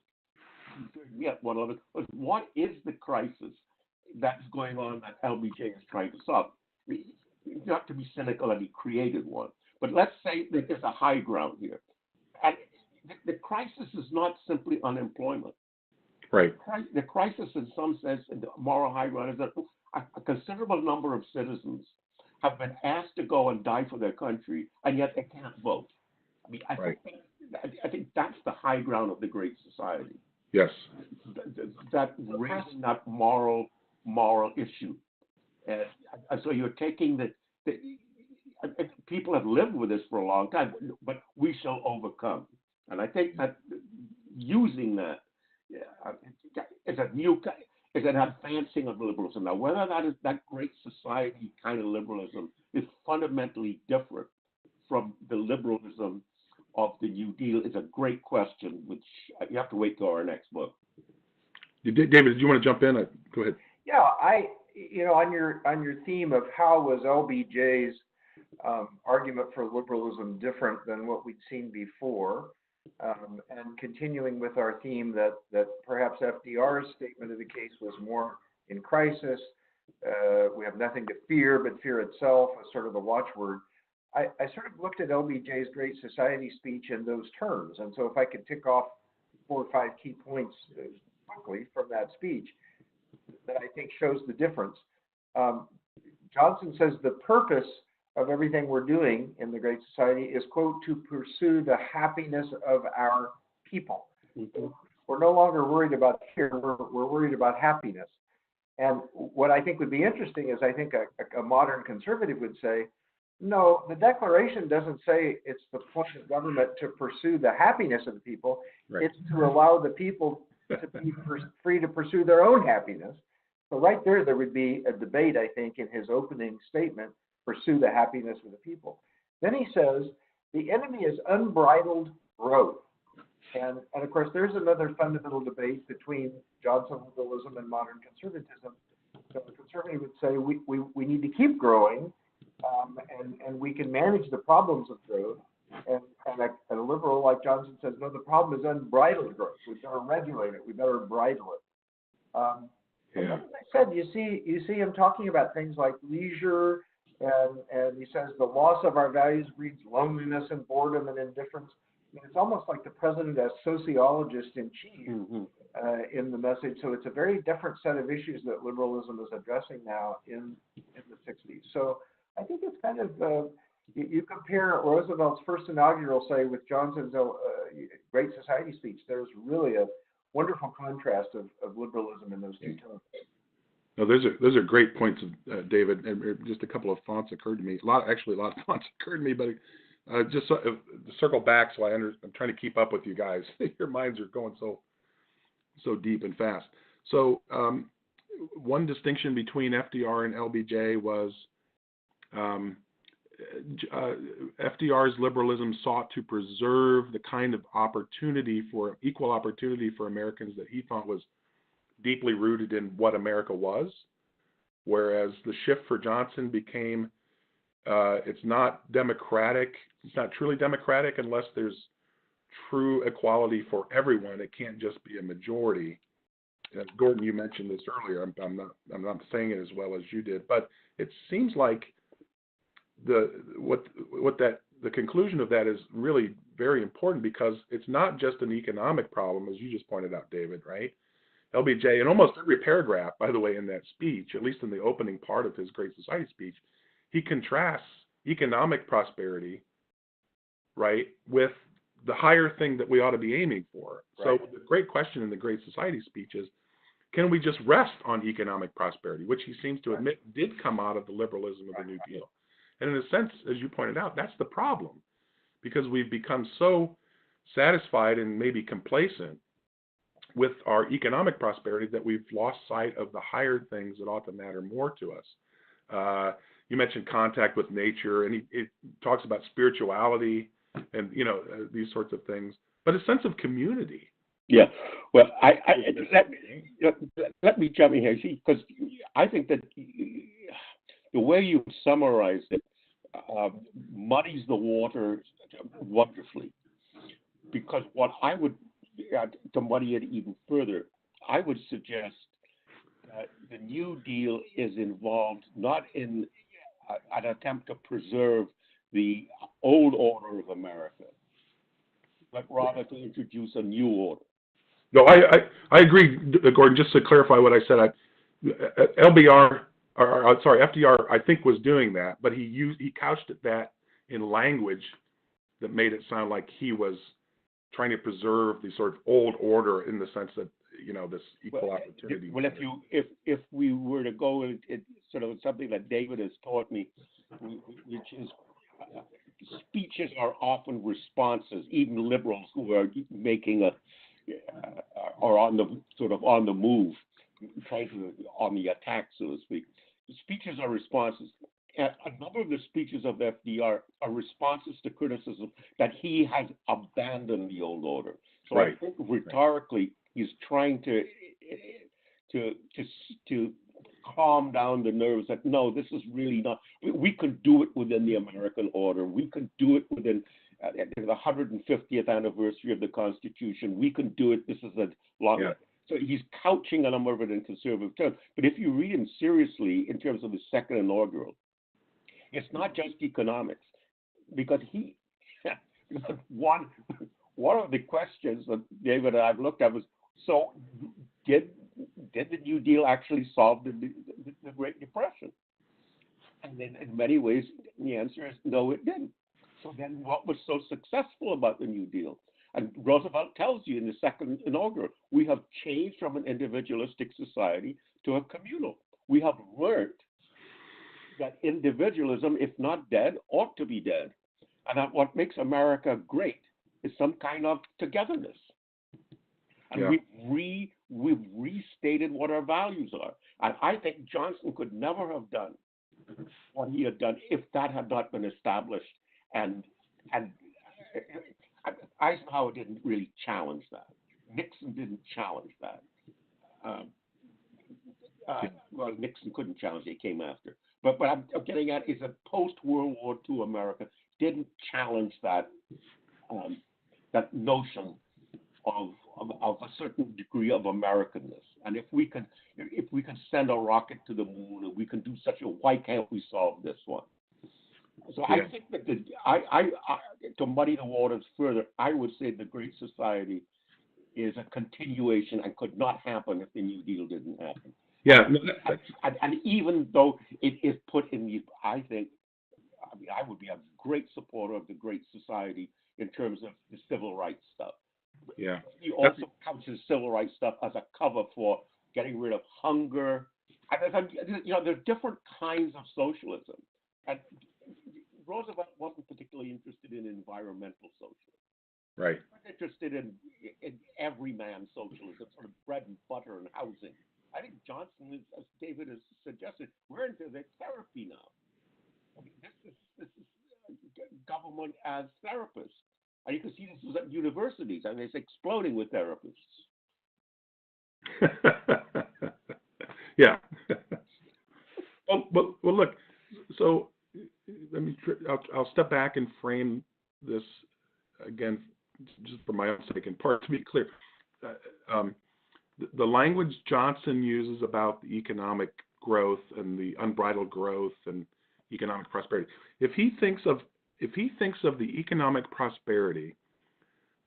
one of it was, what is the crisis that's going on that LBJ is trying to solve? Not to be cynical, and he created one, but let's say that there's a high ground here, and the crisis is not simply unemployment. Right. The crisis, in some sense, in the moral high ground, is that a considerable number of citizens have been asked to go and die for their country, and yet they can't vote. I mean, I think that's the high ground of the Great Society. Yes. That raising that moral issue, and so you're taking the people have lived with this for a long time, but we shall overcome. And I think that using that is an advancing of liberalism. Now, whether that Great Society kind of liberalism is fundamentally different from the liberalism of the New Deal is a great question, which you have to wait till our next book. David, did you want to jump in? Go ahead. Yeah, on your theme of how was LBJ's argument for liberalism different than what we'd seen before, and continuing with our theme that perhaps FDR's statement of the case was more in crisis. We have nothing to fear but fear itself, as sort of the watchword. I sort of looked at LBJ's Great Society speech in those terms. And so if I could tick off 4 or 5 key points quickly from that speech that I think shows the difference. Johnson says the purpose of everything we're doing in the Great Society is, quote, to pursue the happiness of our people. Mm-hmm. We're no longer worried about fear, we're worried about happiness. And what I think would be interesting is I think a modern conservative would say, no, the Declaration doesn't say it's the point of government to pursue the happiness of the people. Right. It's to allow the people to be free to pursue their own happiness. So right there would be a debate, I think, in his opening statement, pursue the happiness of the people. Then he says, the enemy is unbridled growth. And of course, there's another fundamental debate between Johnson liberalism and modern conservatism. So the conservative would say we need to keep growing, and we can manage the problems of growth. And a liberal like Johnson says, no, the problem is unbridled growth. We better regulate it. We better bridle it. And as I said, you see him talking about things like leisure, and he says the loss of our values breeds loneliness and boredom and indifference. I mean, it's almost like the president as sociologist in chief in the message. So it's a very different set of issues that liberalism is addressing now in the 60s. So I think it's kind of, you compare Roosevelt's first inaugural, say, with Johnson's Great Society speech, there's really a wonderful contrast of liberalism in those two tones. No, those are great points, David. And just a couple of thoughts occurred to me. A lot of thoughts occurred to me, but just to circle back, so I'm trying to keep up with you guys. Your minds are going so deep and fast. So one distinction between FDR and LBJ was FDR's liberalism sought to preserve the kind of equal opportunity for Americans that he thought was deeply rooted in what America was, whereas the shift for Johnson became it's not democratic. It's not truly democratic unless there's true equality for everyone. It can't just be a majority. Gordon, you mentioned this earlier. I'm not saying it as well as you did, but it seems like the conclusion of that is really very important, because it's not just an economic problem, as you just pointed out, David, right? LBJ, in almost every paragraph, by the way, in that speech, at least in the opening part of his Great Society speech, he contrasts economic prosperity, right, with the higher thing that we ought to be aiming for. Right. So the great question in the Great Society speech is, can we just rest on economic prosperity, which he seems to admit did come out of the liberalism of the New Deal. And in a sense, as you pointed out, that's the problem, because we've become so satisfied and maybe complacent with our economic prosperity that we've lost sight of the higher things that ought to matter more to us. You mentioned contact with nature, and he talks about spirituality and, these sorts of things, but a sense of community. Yeah. Well, let me jump in here, because I think that the way you summarize it muddies the water wonderfully. Because what I would, to muddy it even further, I would suggest that the New Deal is involved not in an attempt to preserve the old order of America, but rather to introduce a new order. No, I agree, Gordon. Just to clarify what I said, FDR, I think, was doing that, but he couched that in language that made it sound like he was trying to preserve the sort of old order, in the sense that, this equal opportunity. Well, if we were to go in sort of something that David has taught me, which is speeches are often responses. Even liberals who are making are on the move, trying to on the attack, so to speak. Speeches are responses. And a number of the speeches of FDR are responses to criticism that he has abandoned the old order. So right. I think rhetorically he's trying to calm down the nerves that, no, this is really not, we could do it within the American order. We could do it within the 150th anniversary of the Constitution. We can do it. This is a long. Yeah. So he's couching a number of it in conservative terms. But if you read him seriously in terms of his second inaugural, it's not just economics, because one of the questions that David and I've looked at was, so did the New Deal actually solve the Great Depression? And then in many ways, the answer is no, it didn't. So then what was so successful about the New Deal? And Roosevelt tells you in the second inaugural, we have changed from an individualistic society to a communal. We have learned that individualism, if not dead, ought to be dead. And that what makes America great is some kind of togetherness. And Yeah. we've restated what our values are. And I think Johnson could never have done what he had done if that had not been established. And Eisenhower didn't really challenge that. Nixon didn't challenge that. Well, Nixon couldn't challenge it; he came after. But what I'm getting at is that post-World War II America didn't challenge that that notion of a certain degree of Americanness. And if we can send a rocket to the moon, and we can do such a, why can't we solve this one? So Yeah. I think that I to muddy the waters further, I would say the Great Society is a continuation and could not happen if the New Deal didn't happen. Yeah. No, And even though it is put in the, I would be a great supporter of the Great Society in terms of the civil rights stuff. Yeah. He also couches civil rights stuff as a cover for getting rid of hunger. And, there's different kinds of socialism. And Roosevelt wasn't particularly interested in environmental socialism. Right. He was interested in everyman socialism, sort of bread and butter and housing. I think Johnson, as David has suggested, we're into the therapy now. I mean, this is government as therapists. And you can see this at universities, and it's exploding with therapists. Yeah. Well, look. So I'll step back and frame this again, just for my own sake, in part to be clear. The language Johnson uses about the economic growth and the unbridled growth and economic prosperity, if he thinks of the economic prosperity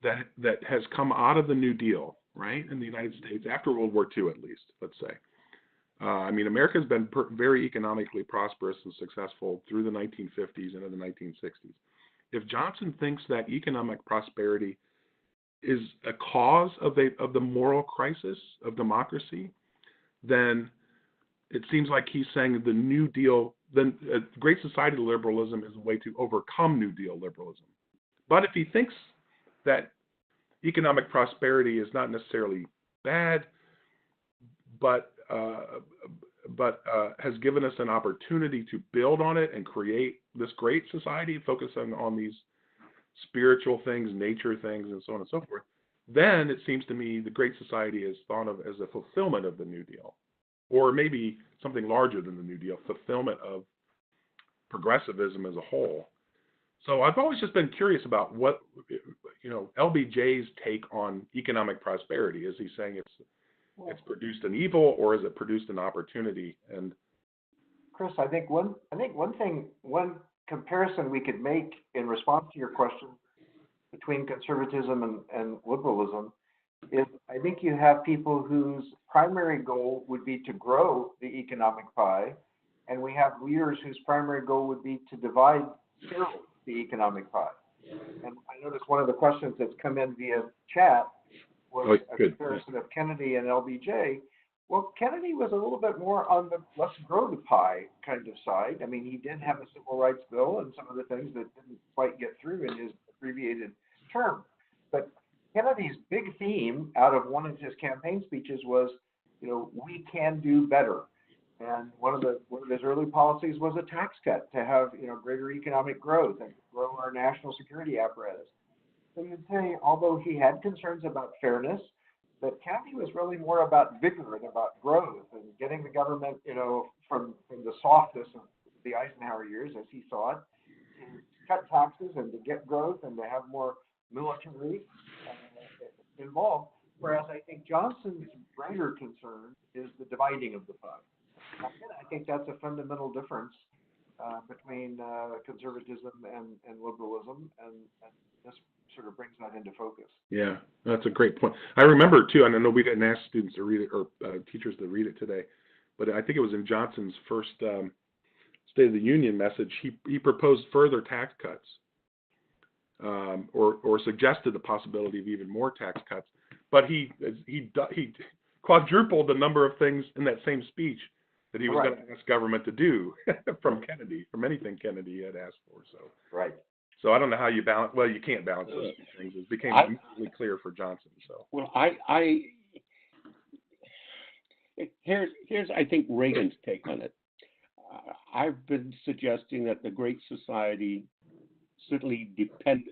that has come out of the New Deal, right, in the United States after World War II, at least, let's say. I mean, America's been very economically prosperous and successful through the 1950s into the 1960s. If Johnson thinks that economic prosperity is a cause of the moral crisis of democracy, then it seems like he's saying the New Deal, then Great Society liberalism is a way to overcome New Deal liberalism. But if he thinks that economic prosperity is not necessarily bad, but has given us an opportunity to build on it and create this great society, focusing on these spiritual things, nature things, and so on and so forth, then it seems to me the Great Society is thought of as a fulfillment of the New Deal, or maybe something larger than the New Deal, fulfillment of progressivism as a whole. So I've always just been curious about what, LBJ's take on economic prosperity. Is he saying it's produced an evil, or is it produced an opportunity? And Chris, I think one comparison we could make in response to your question between conservatism and liberalism is, I think you have people whose primary goal would be to grow the economic pie, and we have leaders whose primary goal would be to divide the economic pie. And I noticed one of the questions that's come in via chat was a comparison of Kennedy and LBJ. Well, Kennedy was a little bit more on the let's grow the pie kind of side. I mean, he did have a civil rights bill and some of the things that didn't quite get through in his abbreviated term. But Kennedy's big theme out of one of his campaign speeches was, we can do better. And one of his early policies was a tax cut to have, greater economic growth and grow our national security apparatus. So you'd say, although he had concerns about fairness, that Kennedy was really more about vigor and about growth and getting the government, from the softness of the Eisenhower years, as he saw it, to cut taxes and to get growth and to have more military involved. Whereas I think Johnson's greater concern is the dividing of the five. I think that's a fundamental difference between conservatism and liberalism, and this sort of brings that into focus. Yeah, that's a great point. I remember too, and I know we didn't ask students to read it or teachers to read it today, but I think it was in Johnson's first State of the Union message. He proposed further tax cuts, or suggested the possibility of even more tax cuts. But he quadrupled the number of things in that same speech that he was going to ask government to do from anything Kennedy had asked for. So right. So I don't know how you balance. Well, you can't balance those two things. It became immediately clear for Johnson. So well, here's I think Reagan's take on it. I've been suggesting that the Great Society certainly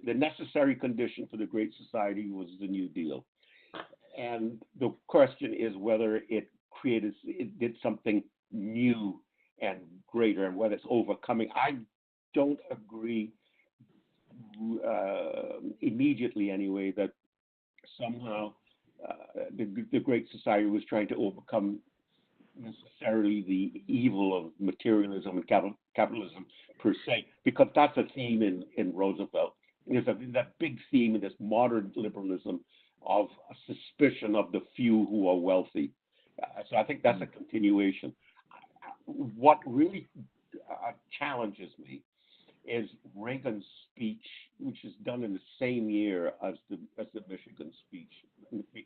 the necessary condition for the Great Society was the New Deal, and the question is whether it did something new and greater, and whether it's overcoming. I don't agree immediately, anyway, that somehow the Great Society was trying to overcome necessarily the evil of materialism and capitalism per se, because that's a theme in Roosevelt. There's that big theme in this modern liberalism of a suspicion of the few who are wealthy. So I think that's a continuation. What really challenges me is Reagan's speech, which is done in the same year as the Michigan speech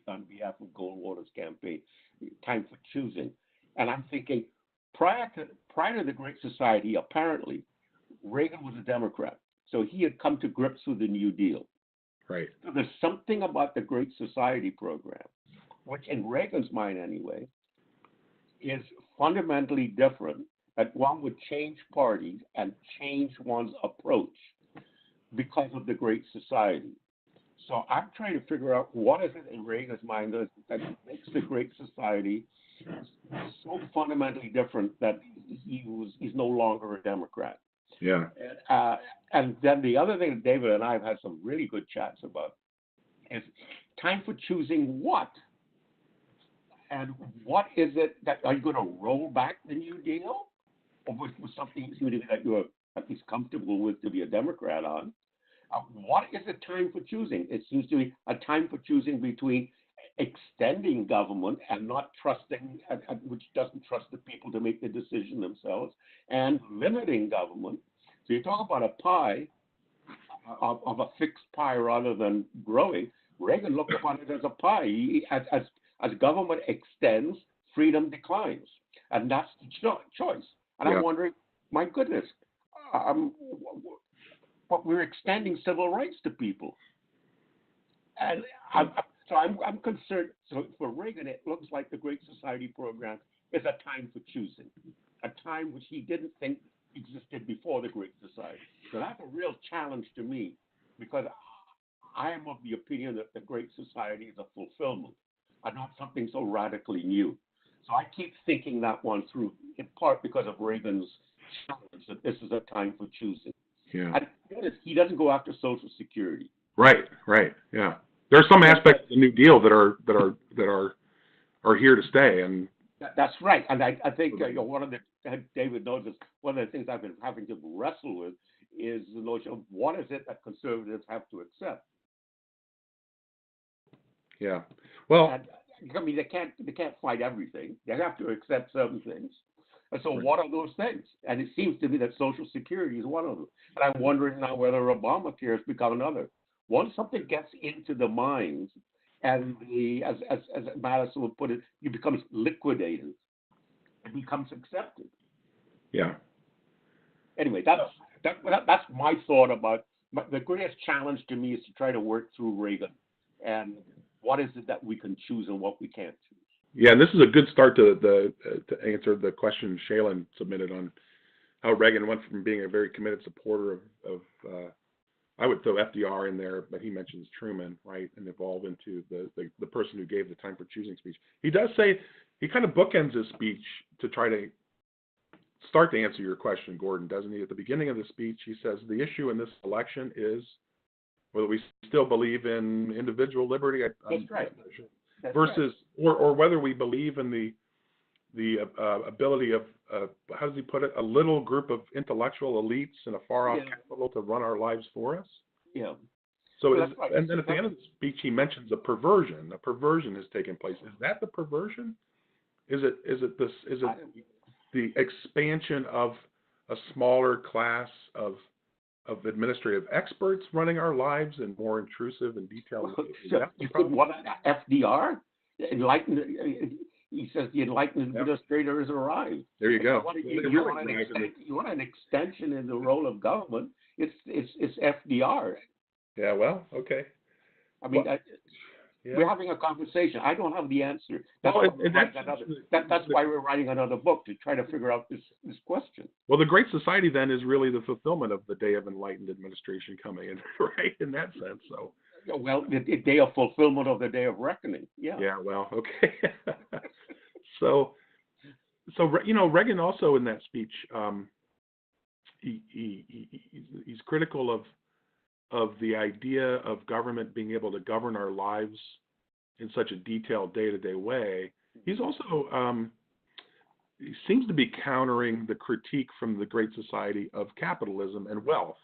on behalf of Goldwater's campaign, Time for Choosing. And I'm thinking, prior to the Great Society, apparently, Reagan was a Democrat. So he had come to grips with the New Deal. Right. So there's something about the Great Society program, which in Reagan's mind anyway, is fundamentally different, that one would change parties and change one's approach because of the Great Society. So I'm trying to figure out what is it in Reagan's mind that makes the Great Society so fundamentally different that he's no longer a Democrat. Yeah. And then the other thing that David and I have had some really good chats about is time for choosing what? And what is it that, are you going to roll back the New Deal? Or with something that you're at least comfortable with to be a Democrat on? What is the time for choosing? It seems to be a time for choosing between extending government and not trusting, which doesn't trust the people to make the decision themselves, and limiting government. So you talk about a pie, of a fixed pie rather than growing. Reagan looked upon it as a pie. As government extends, freedom declines. And that's the choice. And I'm wondering, my goodness, but we're extending civil rights to people. And I'm concerned. So for Reagan, it looks like the Great Society program is a time for choosing, a time which he didn't think existed before the Great Society. So that's a real challenge to me, because I am of the opinion that the Great Society is a fulfillment and not something so radically new. So I keep thinking that one through, in part because of Reagan's challenge that this is a time for choosing. Yeah. And notice he doesn't go after Social Security. Right. Yeah. There's some aspects of the New Deal that are here to stay, and that's right. And I think one of the, David knows this, one of the things I've been having to wrestle with is the notion of what is it that conservatives have to accept. Yeah. Well, and, I mean, they can't fight everything. They have to accept certain things. And so what are those things? And it seems to me that Social Security is one of them. And I'm wondering now whether Obamacare has become another. Once something gets into the minds, and as Madison would put it, it becomes liquidated. It becomes accepted. Yeah. Anyway, that's my thought about. The greatest challenge to me is to try to work through Reagan and what is it that we can choose and what we can't choose. Yeah, and this is a good start to answer the question Shaylin submitted on how Reagan went from being a very committed supporter of I would throw FDR in there, but he mentions Truman, right, and evolve into the person who gave the time for choosing speech. He does say, he kind of bookends his speech to try to start to answer your question, Gordon, doesn't he? At the beginning of the speech, he says, the issue in this election is whether we still believe in individual liberty. That's right. That's versus, or whether we believe in the ability of, how does he put it, a little group of intellectual elites in a far-off capital to run our lives for us? Yeah. So, Well, that's right. and then at the end of the speech, he mentions a perversion. A perversion has taken place. Is that the perversion? Is it the expansion of a smaller class of administrative experts running our lives in more intrusive and detailed ways? Is that the problem? What FDR enlightened? He says the enlightened administrator has arrived. There you go. You want an extension in the role of government? It's FDR. Yeah. Well, okay. I mean, we're having a conversation. I don't have the answer. That's why we're writing another book, to try to figure out this question. Well, the Great Society then is really the fulfillment of the day of enlightened administration coming in, right? In that sense, so. Well, the day of fulfillment of the day of reckoning. Yeah. Yeah. Well, okay. So Reagan also in that speech, he's critical of the idea of government being able to govern our lives in such a detailed day-to-day way. He's also, he seems to be countering the critique from the Great Society of capitalism and wealth.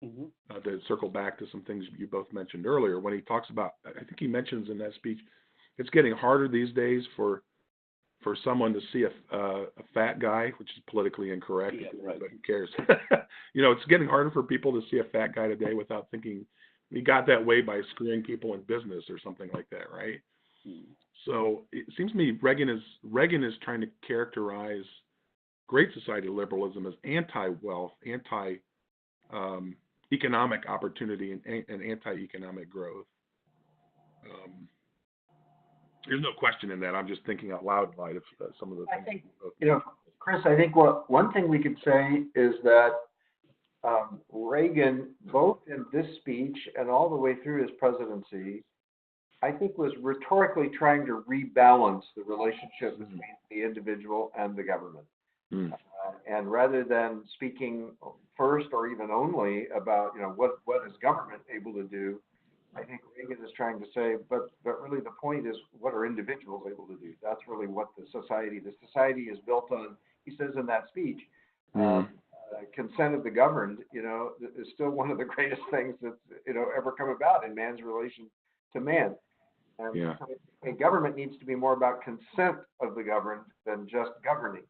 Mm-hmm. To circle back to some things you both mentioned earlier, when he talks about, I think he mentions in that speech, it's getting harder these days for someone to see a fat guy, which is politically incorrect, but who cares? It's getting harder for people to see a fat guy today without thinking he got that way by screwing people in business or something like that, right? So it seems to me Reagan is trying to characterize Great Society liberalism as anti-wealth, economic opportunity, and anti-economic growth. There's no question in that. I'm just thinking out loud in light of some of the things. I think, Chris, I think one thing we could say is that Reagan, both in this speech and all the way through his presidency, I think was rhetorically trying to rebalance the relationship between the individual and the government. And rather than speaking first or even only about, what is government able to do, I think Reagan is trying to say, but really the point is, what are individuals able to do? That's really what the society is built on. He says in that speech, consent of the governed, is still one of the greatest things that's, ever come about in man's relation to man. And a government needs to be more about consent of the governed than just governing.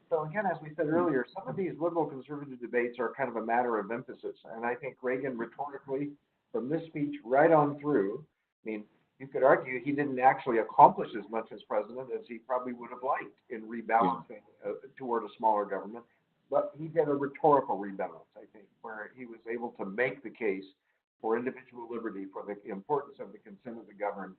So again, as we said earlier, some of these liberal conservative debates are kind of a matter of emphasis. And I think Reagan rhetorically, from this speech right on through, I mean, you could argue he didn't actually accomplish as much as president as he probably would have liked in rebalancing toward a smaller government. But he did a rhetorical rebalance, I think, where he was able to make the case for individual liberty, for the importance of the consent of the governed,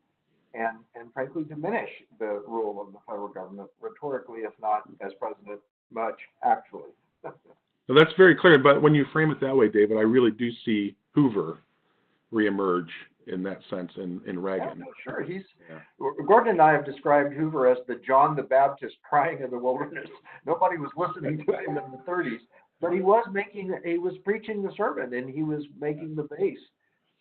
and frankly diminish the role of the federal government rhetorically, if not as president, much actually. So that's very clear. But when you frame it that way, David, I really do see Hoover reemerge in that sense in Reagan. Yeah, sure. Gordon and I have described Hoover as the John the Baptist crying in the wilderness. Nobody was listening to him in the 30s, but he was preaching the sermon, and he was making the base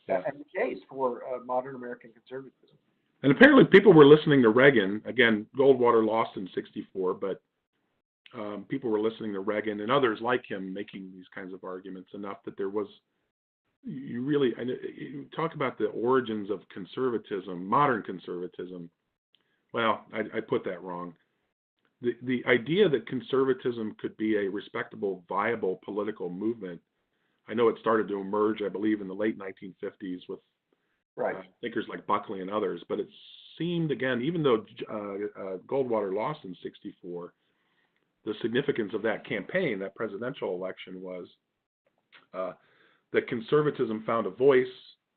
and the case for modern American conservatism. And apparently people were listening to Reagan. Again, Goldwater lost in '64, but people were listening to Reagan and others like him making these kinds of arguments enough that there was, you talk about the origins of conservatism, modern conservatism. Well, I put that wrong. The idea that conservatism could be a respectable, viable political movement, I know it started to emerge, I believe, in the late 1950s with thinkers like Buckley and others, but it seemed, again, even though Goldwater lost in '64, the significance of that campaign, that presidential election, was that conservatism found a voice,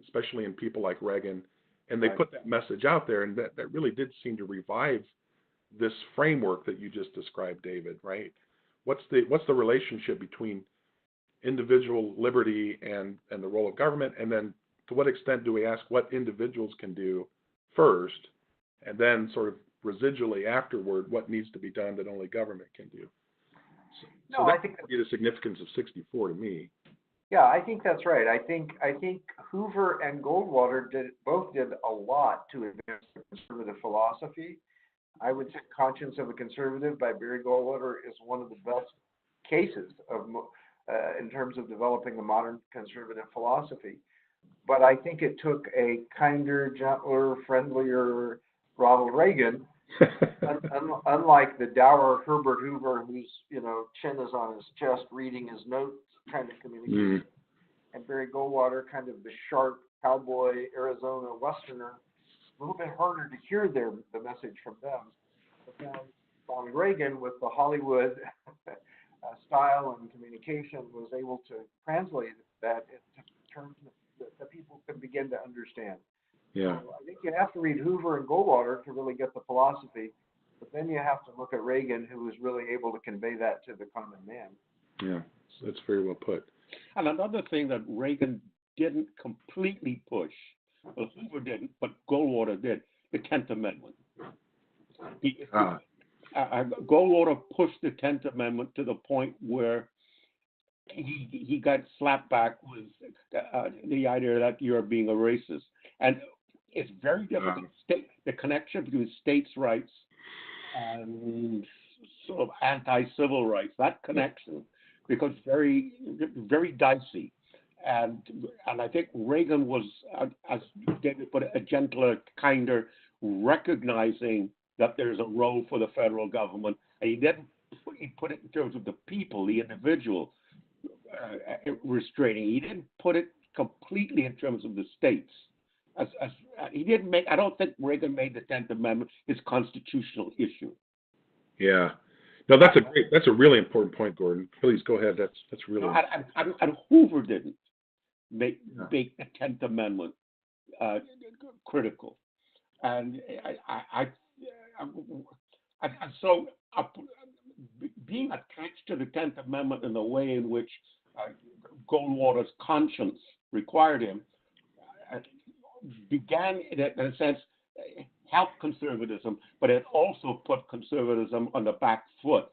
especially in people like Reagan, and they put that message out there, and that really did seem to revive this framework that you just described, David, right? What's the relationship between individual liberty and the role of government, and then to what extent do we ask what individuals can do first, and then sort of residually afterward what needs to be done that only government can do? So I think that would be the significance of '64 to me. Yeah, I think that's right. I think Hoover and Goldwater both did a lot to advance the conservative philosophy. I would say Conscience of a Conservative by Barry Goldwater is one of the best cases in terms of developing a modern conservative philosophy. But I think it took a kinder, gentler, friendlier Ronald Reagan, unlike the dour Herbert Hoover, whose chin is on his chest, reading his notes, kind of communication, and Barry Goldwater, kind of the sharp cowboy Arizona Westerner, a little bit harder to hear the message from them. But then Ronald Reagan, with the Hollywood style and communication, was able to translate that into terms that people could begin to understand. Yeah. So I think you have to read Hoover and Goldwater to really get the philosophy, but then you have to look at Reagan, who was really able to convey that to the common man. Yeah, that's very well put. And another thing that Reagan didn't completely push, well, Hoover didn't, but Goldwater did, the 10th Amendment. Goldwater pushed the 10th Amendment to the point where he got slapped back with the idea that you're being a racist. And it's very difficult. The connection between states' rights and sort of anti-civil rights, that connection becomes very, very dicey. And I think Reagan was, as David put it, a gentler, kinder, recognizing that there's a role for the federal government. And he put it in terms of the people, the individual, restraining. He didn't put it completely in terms of the states. He didn't make. I don't think Reagan made the 10th Amendment his constitutional issue. Yeah, no, that's a really important point, Gordon. Please go ahead. That's really. And Hoover didn't make the 10th Amendment critical, and so being attached to the 10th Amendment in the way in which Goldwater's conscience required him began, in a sense, help conservatism, but it also put conservatism on the back foot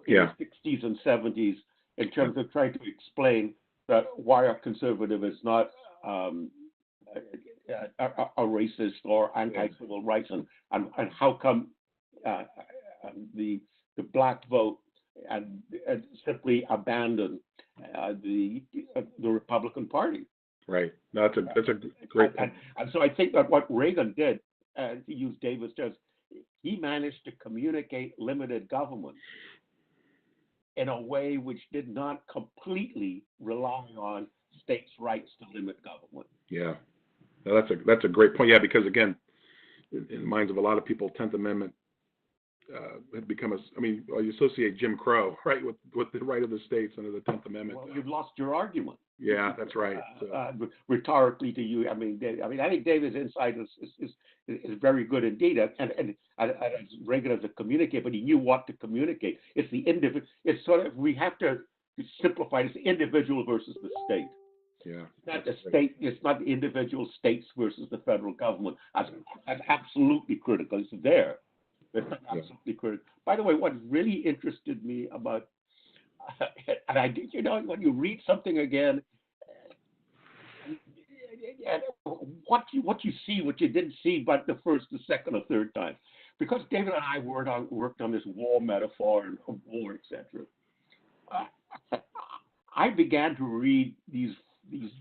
in the 60s and 70s in terms of trying to explain that why a conservative is not a racist or anti-civil rights, and how come the black vote and simply abandon the Republican Party. Right. No, that's a great point. And so I think that what Reagan did, to use David's terms, he managed to communicate limited government in a way which did not completely rely on states' rights to limit government. Yeah. No, that's a great point. Yeah, because again, in the minds of a lot of people, 10th Amendment had become you associate Jim Crow, right, with the right of the states under the 10th Amendment. Well, you've lost your argument. Yeah, that's right. Rhetorically to you, I think David's insight is very good indeed, and as Reagan as a communicator, but he knew what to communicate. It's the individual. It's sort of, we have to simplify it. It's the individual versus the state. Yeah. It's not the state. It's not the individual states versus the federal government. That's absolutely critical. It's there. It's absolutely critical. By the way, what really interested me about, and I did, when you read something again, and what you see, what you didn't see, but the first, the second, or third time, because David and I worked on this war metaphor and war, etc. I began to read these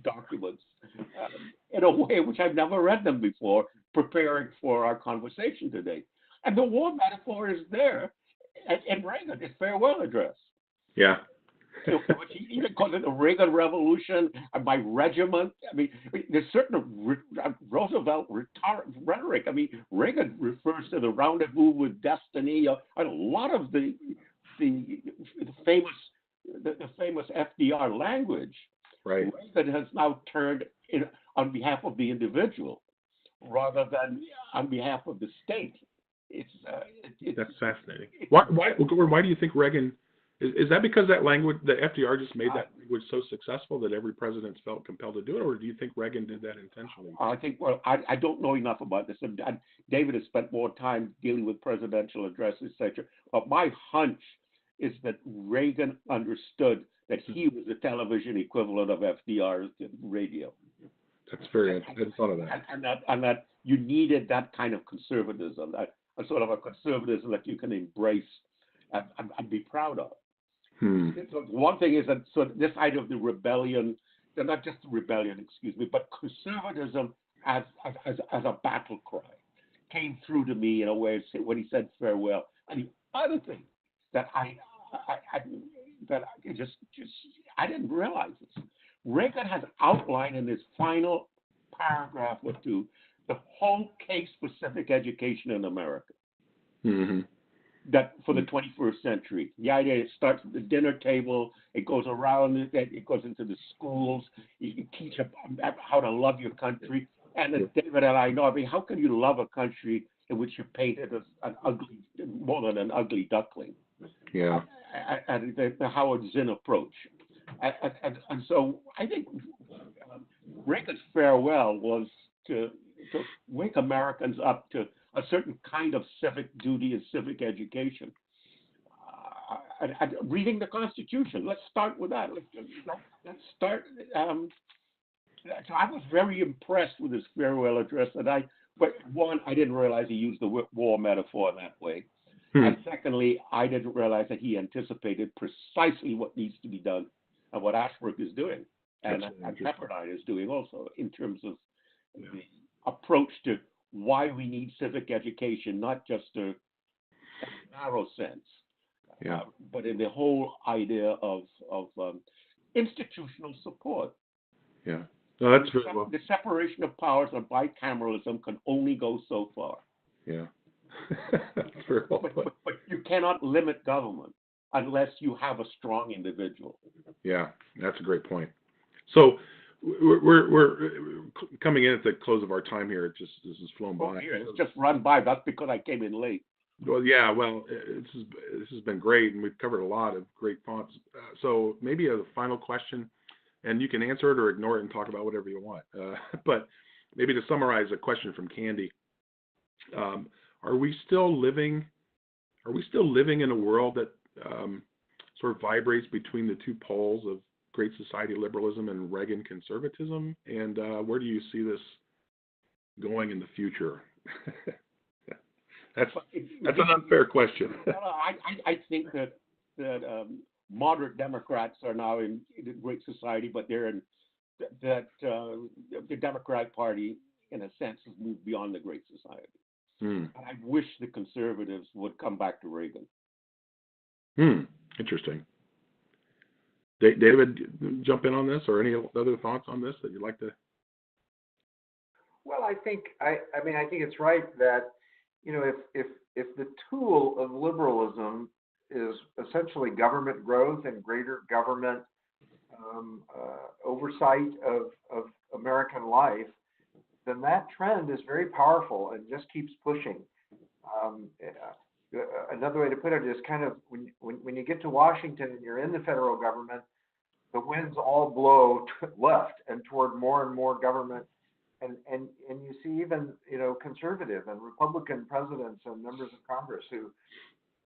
documents in a way which I've never read them before, preparing for our conversation today. And the war metaphor is there in Reagan, his farewell address. Yeah. He even calls it the Reagan Revolution, and my regiment. There's certain Roosevelt rhetoric. Reagan refers to the rendezvous with destiny, and a lot of the famous FDR language. Right. Reagan has now turned on behalf of the individual rather than on behalf of the state. That's fascinating. Why do you think Reagan? Is that because that language, that FDR just made that language so successful that every president felt compelled to do it, or do you think Reagan did that intentionally? I think, I don't know enough about this. And David has spent more time dealing with presidential addresses, etc. But my hunch is that Reagan understood that he was the television equivalent of FDR's radio. That's very interesting. I hadn't thought of that. And that you needed that kind of conservatism, a sort of a conservatism that you can embrace and be proud of. So one thing is that this idea of the rebellion, not just the rebellion, but conservatism as a battle cry came through to me in a way when he said farewell. And the other thing that I didn't realize this. Reagan has outlined in his final paragraph or two the whole case for civic education in America. That for the 21st century. The idea it starts at the dinner table, it goes around, it goes into the schools, you teach how to love your country. And as David and I know, I mean, how can you love a country in which you painted as an ugly, more than an ugly duckling? Yeah. And the Howard Zinn approach. And so I think Reagan's farewell was to wake Americans up to a certain kind of civic duty and civic education. And reading the Constitution. Let's start with that. Let's start. So I was very impressed with his farewell address, but one, I didn't realize he used the war metaphor that way. And secondly, I didn't realize that he anticipated precisely what needs to be done and what Ashbrook is doing and Pepperdine is doing also in terms of the approach to why we need civic education, not just in a narrow sense, but in the whole idea of institutional support. Yeah. No, that's very well. The separation of powers and bicameralism can only go so far. Yeah. That's very well put. But you cannot limit government unless you have a strong individual. Yeah, that's a great point. So we're coming in at the close of our time here. This has flown by. It's just run by. That's because I came in late. Well, yeah. Well, this has been great, and we've covered a lot of great thoughts. So maybe a final question, and you can answer it or ignore it and talk about whatever you want. But maybe to summarize a question from Candy, are we still living in a world that sort of vibrates between the two poles of Great Society liberalism and Reagan conservatism? And where do you see this going in the future? That's an unfair question. I think that moderate Democrats are now in Great Society, but they're in that the Democratic Party, in a sense, has moved beyond the Great Society. And I wish the conservatives would come back to Reagan. Interesting. David, jump in on this, or any other thoughts on this that you'd like to? Well, I think it's right that, you know, if the tool of liberalism is essentially government growth and greater government oversight of American life, then that trend is very powerful and just keeps pushing. Another way to put it is kind of when you get to Washington and you're in the federal government, the winds all blow left and toward more and more government, and you see even, you know, conservative and Republican presidents and members of Congress who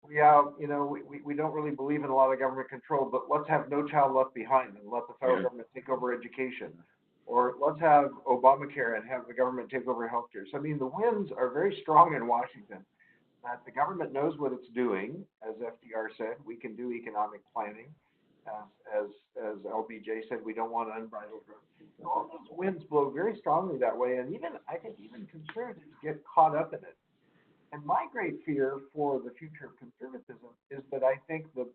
we don't really believe in a lot of government control, but let's have No Child Left Behind and let the federal government take over education. Or let's have Obamacare and have the government take over healthcare. So, I mean, the winds are very strong in Washington, that the government knows what it's doing. As FDR said, we can do economic planning. As LBJ said, we don't want unbridled growth. So all those winds blow very strongly that way, and I think even conservatives get caught up in it. And my great fear for the future of conservatism is that I think the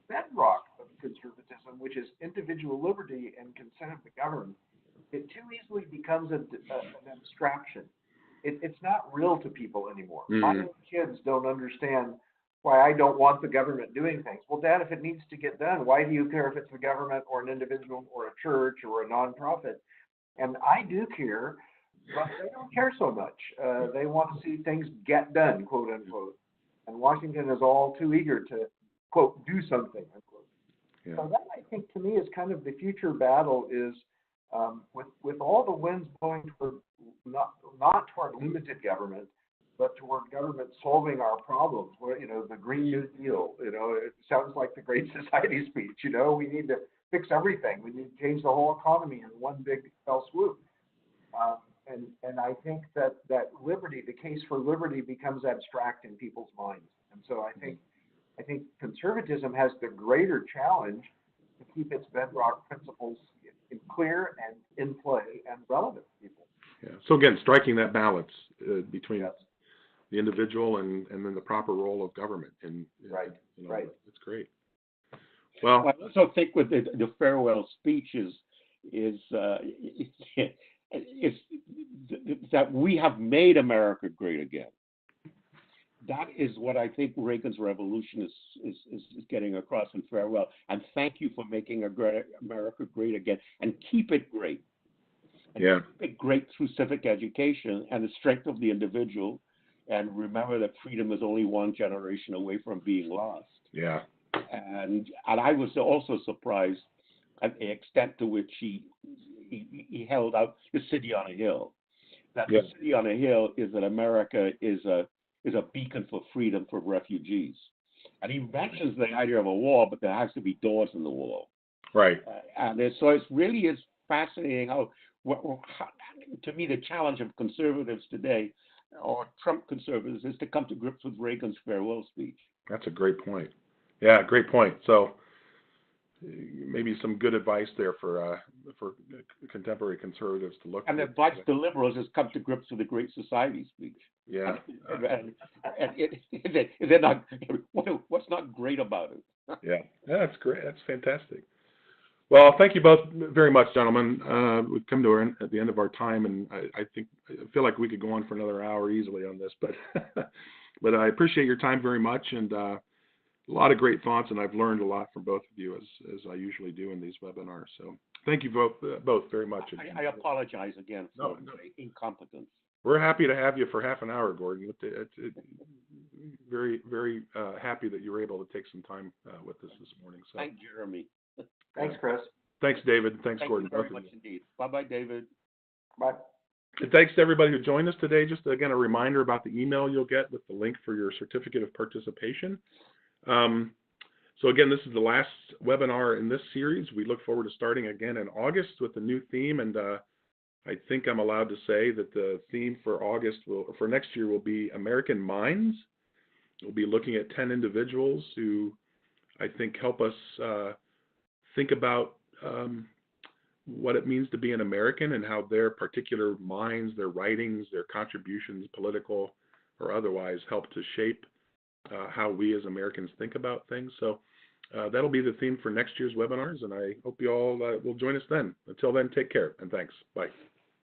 bedrock of conservatism, which is individual liberty and consent of the governed, it too easily becomes an abstraction. It's not real to people anymore. My own kids don't understand why I don't want the government doing things. Well, Dad, if it needs to get done, why do you care if it's the government or an individual or a church or a nonprofit? And I do care, but they don't care so much. They want to see things get done, quote unquote. And Washington is all too eager to, quote, do something, unquote. Yeah. So that, I think, to me, is kind of the future battle is with all the winds blowing toward not toward limited government, but toward government solving our problems. Where, the Green New Deal, it sounds like the Great Society speech. We need to fix everything. We need to change the whole economy in one big fell swoop. And I think that liberty, the case for liberty, becomes abstract in people's minds. And so I think conservatism has the greater challenge to keep its bedrock principles in clear and in play and relevant to people. Yeah. So again, striking that balance between Yes. the individual and then the proper role of government. And Right. Right. It's great. Well, I also think with the farewell speech is that we have made America great again. That is what I think Reagan's revolution is getting across in farewell. And thank you for making America great again, and keep it great. And keep it great through civic education and the strength of the individual. And remember that freedom is only one generation away from being lost. Yeah. And I was also surprised at the extent to which he held out the city on a hill. That the city on a hill is that America is a beacon for freedom for refugees. And he mentions the idea of a wall, but there has to be doors in the wall. Right. So it really is fascinating how, to me, the challenge of conservatives today, or Trump conservatives, is to come to grips with Reagan's farewell speech. That's a great point. Yeah, great point. So maybe some good advice there for contemporary conservatives to look. And the advice to liberals is come to grips with the Great Society speech. Yeah. Is it not? What's not great about it? Yeah, that's great. That's fantastic. Well, thank you both very much, gentlemen. We've come to at the end of our time, and I feel like we could go on for another hour easily on this, but I appreciate your time very much, and a lot of great thoughts, and I've learned a lot from both of you as I usually do in these webinars. So thank you both very much. I apologize again for incompetence. We're happy to have you for half an hour, Gordon. It's very, very happy that you were able to take some time with us this morning. So. Thank Jeremy. Thanks, Chris. Thanks, David. Thanks, Gordon. Thank you very much indeed. Bye-bye, David. Bye. And thanks to everybody who joined us today. Just again, a reminder about the email you'll get with the link for your certificate of participation. So again, this is the last webinar in this series. We look forward to starting again in August with a new theme, and I think I'm allowed to say that the theme for for next year will be American Minds. We'll be looking at 10 individuals who I think help us think about what it means to be an American and how their particular minds, their writings, their contributions, political or otherwise, help to shape how we as Americans think about things. So that'll be the theme for next year's webinars, and I hope you all will join us then. Until then, take care, and thanks. Bye.